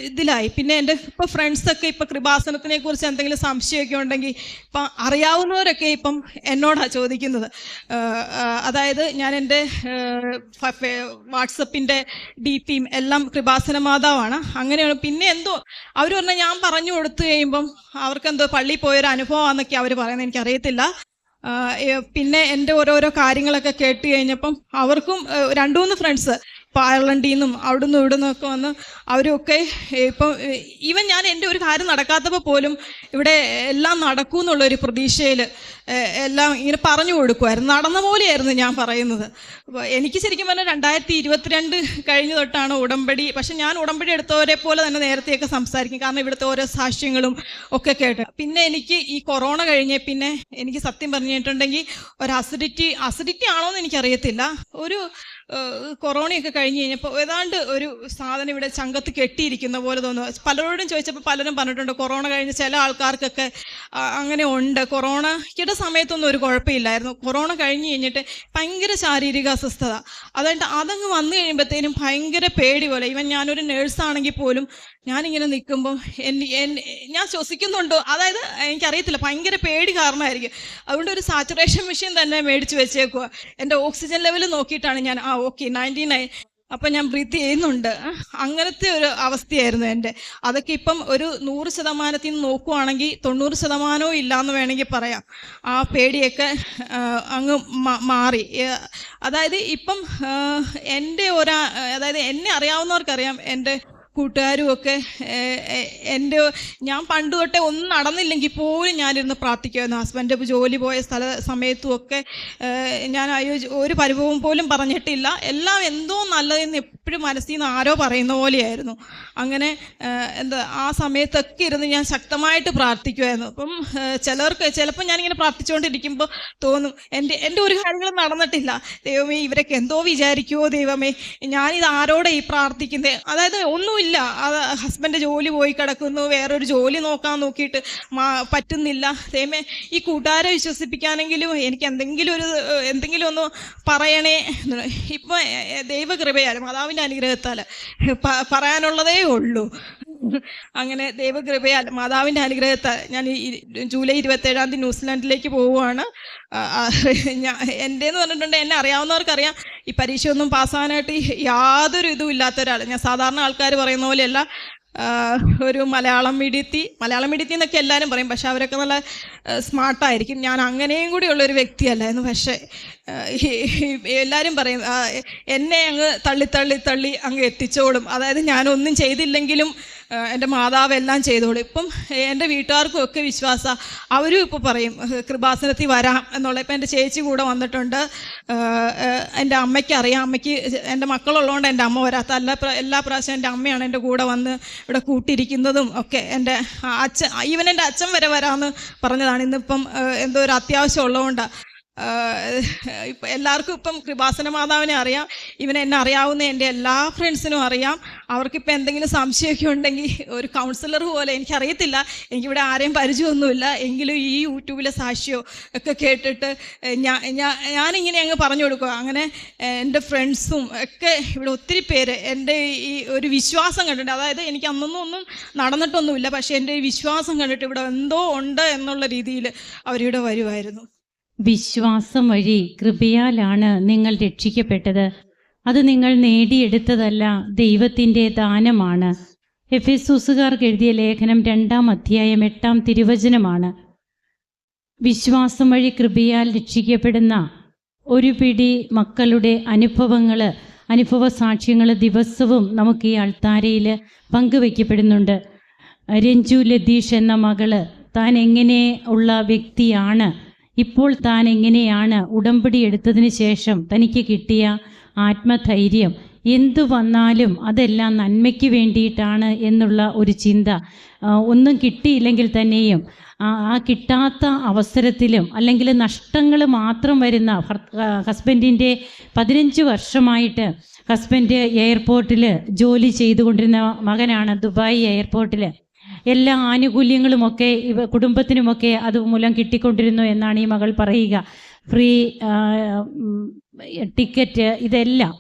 C: ഇതിലായി. പിന്നെ എൻ്റെ ഇപ്പോൾ ഫ്രണ്ട്സൊക്കെ ഇപ്പോൾ കൃപാസനത്തിനെ കുറിച്ച് എന്തെങ്കിലും സംശയമൊക്കെ ഉണ്ടെങ്കിൽ ഇപ്പം അറിയാവുന്നവരൊക്കെ ഇപ്പം എന്നോടാണ് ചോദിക്കുന്നത്. അതായത് ഞാൻ എൻ്റെ വാട്സപ്പിൻ്റെ DPയും എല്ലാം കൃപാസന മാതാവാണ്. അങ്ങനെയാണ്. പിന്നെ എന്തോ അവർ പറഞ്ഞാൽ ഞാൻ പറഞ്ഞു കൊടുത്തു കഴിയുമ്പം അവർക്കെന്തോ പള്ളിയിൽ പോയൊരു അനുഭവമാണെന്നൊക്കെ അവർ പറയുന്നത്, എനിക്കറിയത്തില്ല. പിന്നെ എൻ്റെ ഓരോരോ കാര്യങ്ങളൊക്കെ കേട്ട് കഴിഞ്ഞപ്പം അവർക്കും 2-3 ഫ്രണ്ട്സ് ഇപ്പോൾ അയർലൻഡിൽ നിന്നും അവിടുന്ന് ഇവിടെ നിന്നൊക്കെ വന്ന് അവരൊക്കെ ഇപ്പം ഈവൻ ഞാൻ എൻ്റെ ഒരു കാര്യം നടക്കാത്തപ്പോൾ പോലും ഇവിടെ എല്ലാം നടക്കൂ എന്നുള്ളൊരു പ്രതീക്ഷയിൽ എല്ലാം ഇങ്ങനെ പറഞ്ഞു കൊടുക്കുമായിരുന്നു. നടന്ന പോലെയായിരുന്നു ഞാൻ പറയുന്നത്. അപ്പോൾ എനിക്ക് ശരിക്കും പറഞ്ഞാൽ 2022 കഴിഞ്ഞ് തൊട്ടാണ് ഉടമ്പടി. പക്ഷെ ഞാൻ ഉടമ്പടി എടുത്തവരെ പോലെ തന്നെ നേരത്തെയൊക്കെ സംസാരിക്കും, കാരണം ഇവിടുത്തെ ഓരോ സാക്ഷ്യങ്ങളും ഒക്കെ കേട്ട്. പിന്നെ എനിക്ക് ഈ കൊറോണ കഴിഞ്ഞ് പിന്നെ എനിക്ക് സത്യം പറഞ്ഞിട്ടുണ്ടെങ്കിൽ ഒരു അസിഡിറ്റി ആണോയെന്ന് എനിക്കറിയത്തില്ല, കൊറോണയൊക്കെ കഴിഞ്ഞ് കഴിഞ്ഞപ്പോൾ ഏതാണ്ട് ഒരു സാധനം ഇവിടെ ചങ്കത്ത് കെട്ടിയിരിക്കുന്ന പോലെ തോന്നുന്നു. പലരോടും ചോദിച്ചപ്പോൾ പലരും പറഞ്ഞിട്ടുണ്ട് കൊറോണ കഴിഞ്ഞ് ചില ആൾക്കാർക്കൊക്കെ അങ്ങനെ ഉണ്ട്. കൊറോണയ്ക്കിടെ സമയത്തൊന്നും ഒരു കുഴപ്പമില്ലായിരുന്നു. കൊറോണ കഴിഞ്ഞ് കഴിഞ്ഞിട്ട് ഭയങ്കര ശാരീരിക അസ്വസ്ഥത. അതായത് അതങ്ങ് വന്നു കഴിയുമ്പോഴത്തേനും ഭയങ്കര പേടി പോലെ. ഈവൻ ഞാനൊരു നേഴ്സാണെങ്കിൽ പോലും ഞാനിങ്ങനെ നിൽക്കുമ്പോൾ ഞാൻ ശ്വസിക്കുന്നുണ്ടോ, അതായത് എനിക്കറിയത്തില്ല, ഭയങ്കര പേടി കാരണമായിരിക്കും. അതുകൊണ്ട് ഒരു സാച്ചുറേഷൻ മെഷീൻ തന്നെ മേടിച്ച് വെച്ചേക്കുക. എൻ്റെ ഓക്സിജൻ ലെവൽ നോക്കിയിട്ടാണ് ഞാൻ ഓക്കെ 99, അപ്പം ഞാൻ ബ്രീത്ത് ചെയ്യുന്നുണ്ട്. അങ്ങനത്തെ ഒരു അവസ്ഥയായിരുന്നു എൻ്റെ. അതൊക്കെ ഇപ്പം ഒരു 100% നോക്കുവാണെങ്കിൽ 90% ഇല്ലയെന്ന് വേണമെങ്കിൽ പറയാം. ആ പേടിയൊക്കെ അങ്ങ് മാറി. അതായത് ഇപ്പം എൻ്റെ അതായത് എന്നെ അറിയാവുന്നവർക്കറിയാം, എൻ്റെ കൂട്ടുകാരും ഒക്കെ ഞാൻ പണ്ട് തൊട്ടേ ഒന്നും നടന്നില്ലെങ്കിൽ പോലും ഞാനിരുന്ന് പ്രാർത്ഥിക്കുമായിരുന്നു. ഹസ്ബൻഡ് ജോലി പോയ സമയത്തും ഒക്കെ ഞാൻ ഒരു പരിഭവം പോലും പറഞ്ഞിട്ടില്ല. എല്ലാം എന്തോ നല്ലതെന്ന് എപ്പോഴും മനസ്സിൽ നിന്ന് ആരോ പറയുന്ന പോലെയായിരുന്നു. അങ്ങനെ ആ സമയത്തൊക്കെ ഇരുന്ന് ഞാൻ ശക്തമായിട്ട് പ്രാർത്ഥിക്കുമായിരുന്നു. അപ്പം ചിലപ്പോൾ ഞാനിങ്ങനെ പ്രാർത്ഥിച്ചുകൊണ്ടിരിക്കുമ്പോൾ തോന്നും എൻ്റെ ഒരു കാര്യങ്ങളും നടന്നിട്ടില്ല. ദൈവമേ, ഇവരൊക്കെ എന്തോ വിചാരിക്കുമോ ദൈവമേ, ഞാനിത് ആരോടെ ഈ പ്രാർത്ഥിക്കുന്നത്. അതായത് ഒന്നുമില്ല, ഹസ്ബൻഡ് ജോലി പോയി കിടക്കുന്നു, വേറൊരു ജോലി നോക്കാൻ നോക്കിയിട്ട് പറ്റുന്നില്ല. ദൈവമേ, ഈ കൂട്ടുകാരെ വിശ്വസിപ്പിക്കാനെങ്കിലും എനിക്ക് എന്തെങ്കിലും ഒന്ന് പറയണേ. ഇപ്പം ദൈവകൃപയാൽ മാതാവിൻ്റെ അനുഗ്രഹത്താൽ പറയാനുള്ളതേ ഉള്ളൂ. അങ്ങനെ ദൈവകൃപയാൽ മാതാവിൻ്റെ അനുഗ്രഹത്താൽ ഞാൻ ജൂലൈ 27 ന്യൂസിലാൻഡിലേക്ക് പോവുകയാണ്. എൻ്റെന്ന് പറഞ്ഞിട്ടുണ്ടെങ്കിൽ എന്നെ അറിയാവുന്നവർക്കറിയാം, ഈ പരീക്ഷയൊന്നും പാസ്സാകാനായിട്ട് യാതൊരു ഇതും ഇല്ലാത്ത ഒരാൾ. ഞാൻ സാധാരണ ആൾക്കാർ പറയുന്ന പോലെയല്ല, ഒരു മലയാളം മീഡിയത്തിൽ എന്നൊക്കെ എല്ലാവരും പറയും, പക്ഷെ അവരൊക്കെ നല്ല സ്മാർട്ടായിരിക്കും. ഞാൻ അങ്ങനെയും കൂടി ഉള്ളൊരു വ്യക്തിയല്ലായിരുന്നു. പക്ഷേ എല്ലാവരും പറയും എന്നെ അങ്ങ് തള്ളി അങ്ങ് എത്തിച്ചോളും. അതായത് ഞാനൊന്നും ചെയ്തില്ലെങ്കിലും എൻ്റെ മാതാവ് എല്ലാം ചെയ്തോളും. ഇപ്പം എൻ്റെ വീട്ടുകാർക്കും ഒക്കെ വിശ്വാസമാണ്. അവരും ഇപ്പോൾ പറയും കൃപാസനത്തിൽ വരാം എന്നുള്ള. ഇപ്പം എൻ്റെ ചേച്ചി കൂടെ വന്നിട്ടുണ്ട്. എൻ്റെ അമ്മയ്ക്ക് അറിയാം, അമ്മയ്ക്ക് എൻ്റെ മക്കളുള്ളതുകൊണ്ട് എൻ്റെ അമ്മ വരാത്ത. എല്ലാ പ്രാവശ്യം എൻ്റെ അമ്മയാണ് എൻ്റെ കൂടെ വന്ന് ഇവിടെ കൂട്ടിയിരിക്കുന്നതും ഒക്കെ. എൻ്റെ ഈവൻ എൻ്റെ അച്ഛൻ വരെ വരാമെന്ന് പറഞ്ഞതാണ്. ഇന്നിപ്പം എന്തോ ഒരു അത്യാവശ്യം ഉള്ളതുകൊണ്ടാണ്. ഇപ്പം എല്ലാവർക്കും ഇപ്പം കൃപാസന മാതാവിനെ അറിയാം. എന്നെ അറിയാവുന്ന എൻ്റെ എല്ലാ ഫ്രണ്ട്സിനും അറിയാം. അവർക്കിപ്പോൾ എന്തെങ്കിലും സംശയമൊക്കെ ഉണ്ടെങ്കിൽ ഒരു കൗൺസിലർ പോലെ, എനിക്കറിയത്തില്ല, എനിക്കിവിടെ ആരെയും പരിചയമൊന്നുമില്ല, എങ്കിലും ഈ യൂട്യൂബിലെ സാക്ഷ്യോ ഒക്കെ കേട്ടിട്ട് ഞാനിങ്ങനെ അങ്ങ് പറഞ്ഞു കൊടുക്കുക. അങ്ങനെ എൻ്റെ ഫ്രണ്ട്സും ഒക്കെ ഇവിടെ ഒത്തിരി പേര് എൻ്റെ ഈ ഒരു വിശ്വാസം കണ്ടിട്ട്, അതായത് എനിക്ക് അന്നൊന്നും നടന്നിട്ടൊന്നുമില്ല, പക്ഷേ എൻ്റെ ഈ വിശ്വാസം കണ്ടിട്ട് ഇവിടെ എന്തോ ഉണ്ട് എന്നുള്ള രീതിയിൽ അവരിവിടെ വരുമായിരുന്നു.
D: വിശ്വാസം വഴി കൃപയാലാണ് നിങ്ങൾ രക്ഷിക്കപ്പെട്ടത്. അത് നിങ്ങൾ നേടിയെടുത്തതല്ല, ദൈവത്തിൻ്റെ ദാനമാണ്. എഫെസൂസുകാർക്ക് എഴുതിയ ലേഖനം 2-ാം അധ്യായം 8-ാം തിരുവചനമാണ്. വിശ്വാസം വഴി കൃപയാൽ രക്ഷിക്കപ്പെടുന്ന ഒരു പിടി മക്കളുടെ അനുഭവ സാക്ഷ്യങ്ങൾ ദിവസവും നമുക്ക് ഈ അൾത്താരയിൽ പങ്കുവയ്ക്കപ്പെടുന്നുണ്ട്. രഞ്ജു ലതീഷ് എന്ന മകള് താൻ എങ്ങനെ ഉള്ള വ്യക്തിയാണ്, ഇപ്പോൾ താൻ എങ്ങനെയാണ് ഉടമ്പടി എടുത്തതിന് ശേഷം തനിക്ക് കിട്ടിയ ആത്മധൈര്യം, എന്തു വന്നാലും അതെല്ലാം നന്മയ്ക്ക് വേണ്ടിയിട്ടാണ് എന്നുള്ള ഒരു ചിന്ത. ഒന്നും കിട്ടിയില്ലെങ്കിൽ തന്നെയും ആ കിട്ടാത്ത അവസരത്തിലും അല്ലെങ്കിൽ നഷ്ടങ്ങൾ മാത്രം വരുന്ന ഹസ്ബൻഡിൻ്റെ 15 വർഷമായിട്ട് ഹസ്ബൻഡ് എയർപോർട്ടിൽ ജോലി ചെയ്തുകൊണ്ടിരുന്ന മകനാണ്. ദുബായ് എയർപോർട്ടിൽ എല്ലാ ആനുകൂല്യങ്ങളുമൊക്കെ കുടുംബത്തിനുമൊക്കെ അതുമൂലം കിട്ടിക്കൊണ്ടിരുന്നു എന്നാണ് ഈ മകൾ പറയുക. ഫ്രീ ടിക്കറ്റ്, ഇതെല്ലാം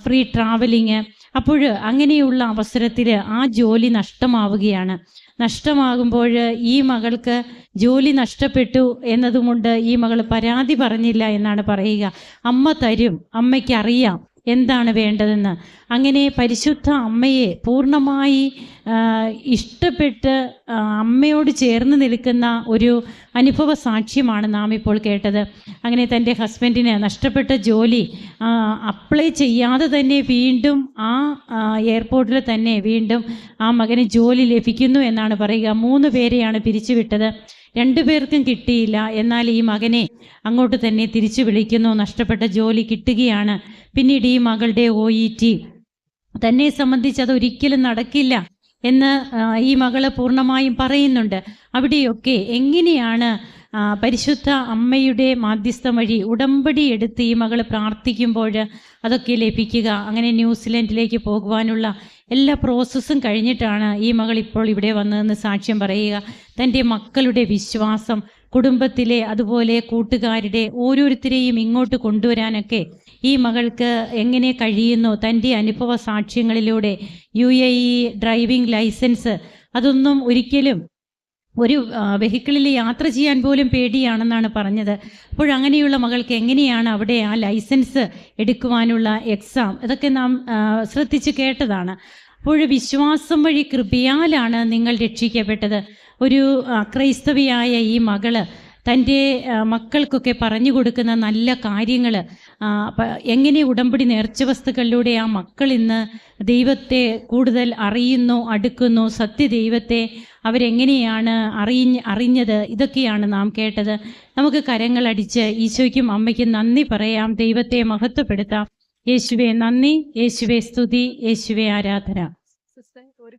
D: ഫ്രീ ട്രാവലിങ്. അപ്പോൾ അങ്ങനെയുള്ള അവസരത്തിൽ ആ ജോലി നഷ്ടമാകുമ്പോൾ ഈ മകൾക്ക് ജോലി നഷ്ടപ്പെട്ടു എന്നതുകൊണ്ട് ഈ മകൾ പരാതി പറഞ്ഞില്ല എന്നാണ് പറയുക. അമ്മ തരും, അമ്മയ്ക്കറിയാം എന്താണ് വേണ്ടതെന്ന്. അങ്ങനെ പരിശുദ്ധ അമ്മയെ പൂർണ്ണമായി ഇഷ്ടപ്പെട്ട് അമ്മയോട് ചേർന്ന് നിൽക്കുന്ന ഒരു അനുഭവ സാക്ഷ്യമാണ് നാം ഇപ്പോൾ കേട്ടത്. അങ്ങനെ തൻ്റെ ഹസ്ബൻഡിന് നഷ്ടപ്പെട്ട ജോലി അപ്ലൈ ചെയ്യാതെ തന്നെ വീണ്ടും ആ എയർപോർട്ടിൽ തന്നെ വീണ്ടും ആ മകന് ജോലി ലഭിക്കുന്നു എന്നാണ് പറയുക. 3 പേരെയാണ് പിരിച്ചുവിട്ടത്, 2 പേർക്കും കിട്ടിയില്ല. എന്നാൽ ഈ മകനെ അങ്ങോട്ട് തന്നെ തിരിച്ചു വിളിക്കുന്നു, നഷ്ടപ്പെട്ട ജോലി കിട്ടുകയാണ്. പിന്നീട് ഈ മകളുടെ OET തന്നെ സംബന്ധിച്ച് അതൊരിക്കലും നടക്കില്ല എന്ന് ഈ മകള് പൂർണ്ണമായും പറയുന്നുണ്ട്. അവിടെയൊക്കെ എങ്ങനെയാണ് പരിശുദ്ധ അമ്മയുടെ മാധ്യസ്ഥം വഴി ഉടമ്പടി എടുത്ത് ഈ മകൾ പ്രാർത്ഥിക്കുമ്പോൾ അതൊക്കെ ലഭിക്കുക. അങ്ങനെ ന്യൂസിലൻഡിലേക്ക് പോകുവാനുള്ള എല്ലാ പ്രോസസ്സും കഴിഞ്ഞിട്ടാണ് ഈ മകൾ ഇപ്പോൾ ഇവിടെ വന്നതെന്ന് സാക്ഷ്യം പറയുക. തൻ്റെ മക്കളുടെ വിശ്വാസം, കുടുംബത്തിലെ അതുപോലെ കൂട്ടുകാരുടെ ഓരോരുത്തരെയും ഇങ്ങോട്ട് കൊണ്ടുവരാനൊക്കെ ഈ മകൾക്ക് എങ്ങനെ കഴിയുന്നു, തൻ്റെ അനുഭവ സാക്ഷ്യങ്ങളിലൂടെ. UAE ഡ്രൈവിംഗ് ലൈസൻസ് അതൊന്നും ഒരിക്കലും ഒരു വെഹിക്കിളിൽ യാത്ര ചെയ്യാൻ പോലും പേടിയാണെന്നാണ് പറഞ്ഞത്. അപ്പോഴങ്ങനെയുള്ള മകൾക്ക് എങ്ങനെയാണ് അവിടെ ആ ലൈസൻസ് എടുക്കുവാനുള്ള എക്സാം, ഇതൊക്കെ നാം ശ്രദ്ധിച്ച് കേട്ടതാണ്. അപ്പോൾ വിശ്വാസം വഴി കൃപയാലാണ് നിങ്ങൾ രക്ഷിക്കപ്പെട്ടത്. ഒരു ക്രൈസ്തവിയായ ഈ മകള് തൻ്റെ മക്കൾക്കൊക്കെ പറഞ്ഞു കൊടുക്കുന്ന നല്ല കാര്യങ്ങൾ, എങ്ങനെ ഉടമ്പടി നേർച്ച വസ്തുക്കളിലൂടെ ആ മക്കൾ ഇന്ന് ദൈവത്തെ കൂടുതൽ അറിയുന്നു, അടുക്കുന്നു, സത്യദൈവത്തെ അവരെങ്ങനെയാണ് അറിഞ്ഞത്, ഇതൊക്കെയാണ് നാം കേട്ടത്. നമുക്ക് കരങ്ങളടിച്ച് ഈശോയ്ക്കും അമ്മയ്ക്കും നന്ദി പറയാം, ദൈവത്തെ മഹത്വപ്പെടുത്താം. യേശുവേ നന്ദി, യേശുവേ സ്തുതി, യേശുവേ ആരാധന.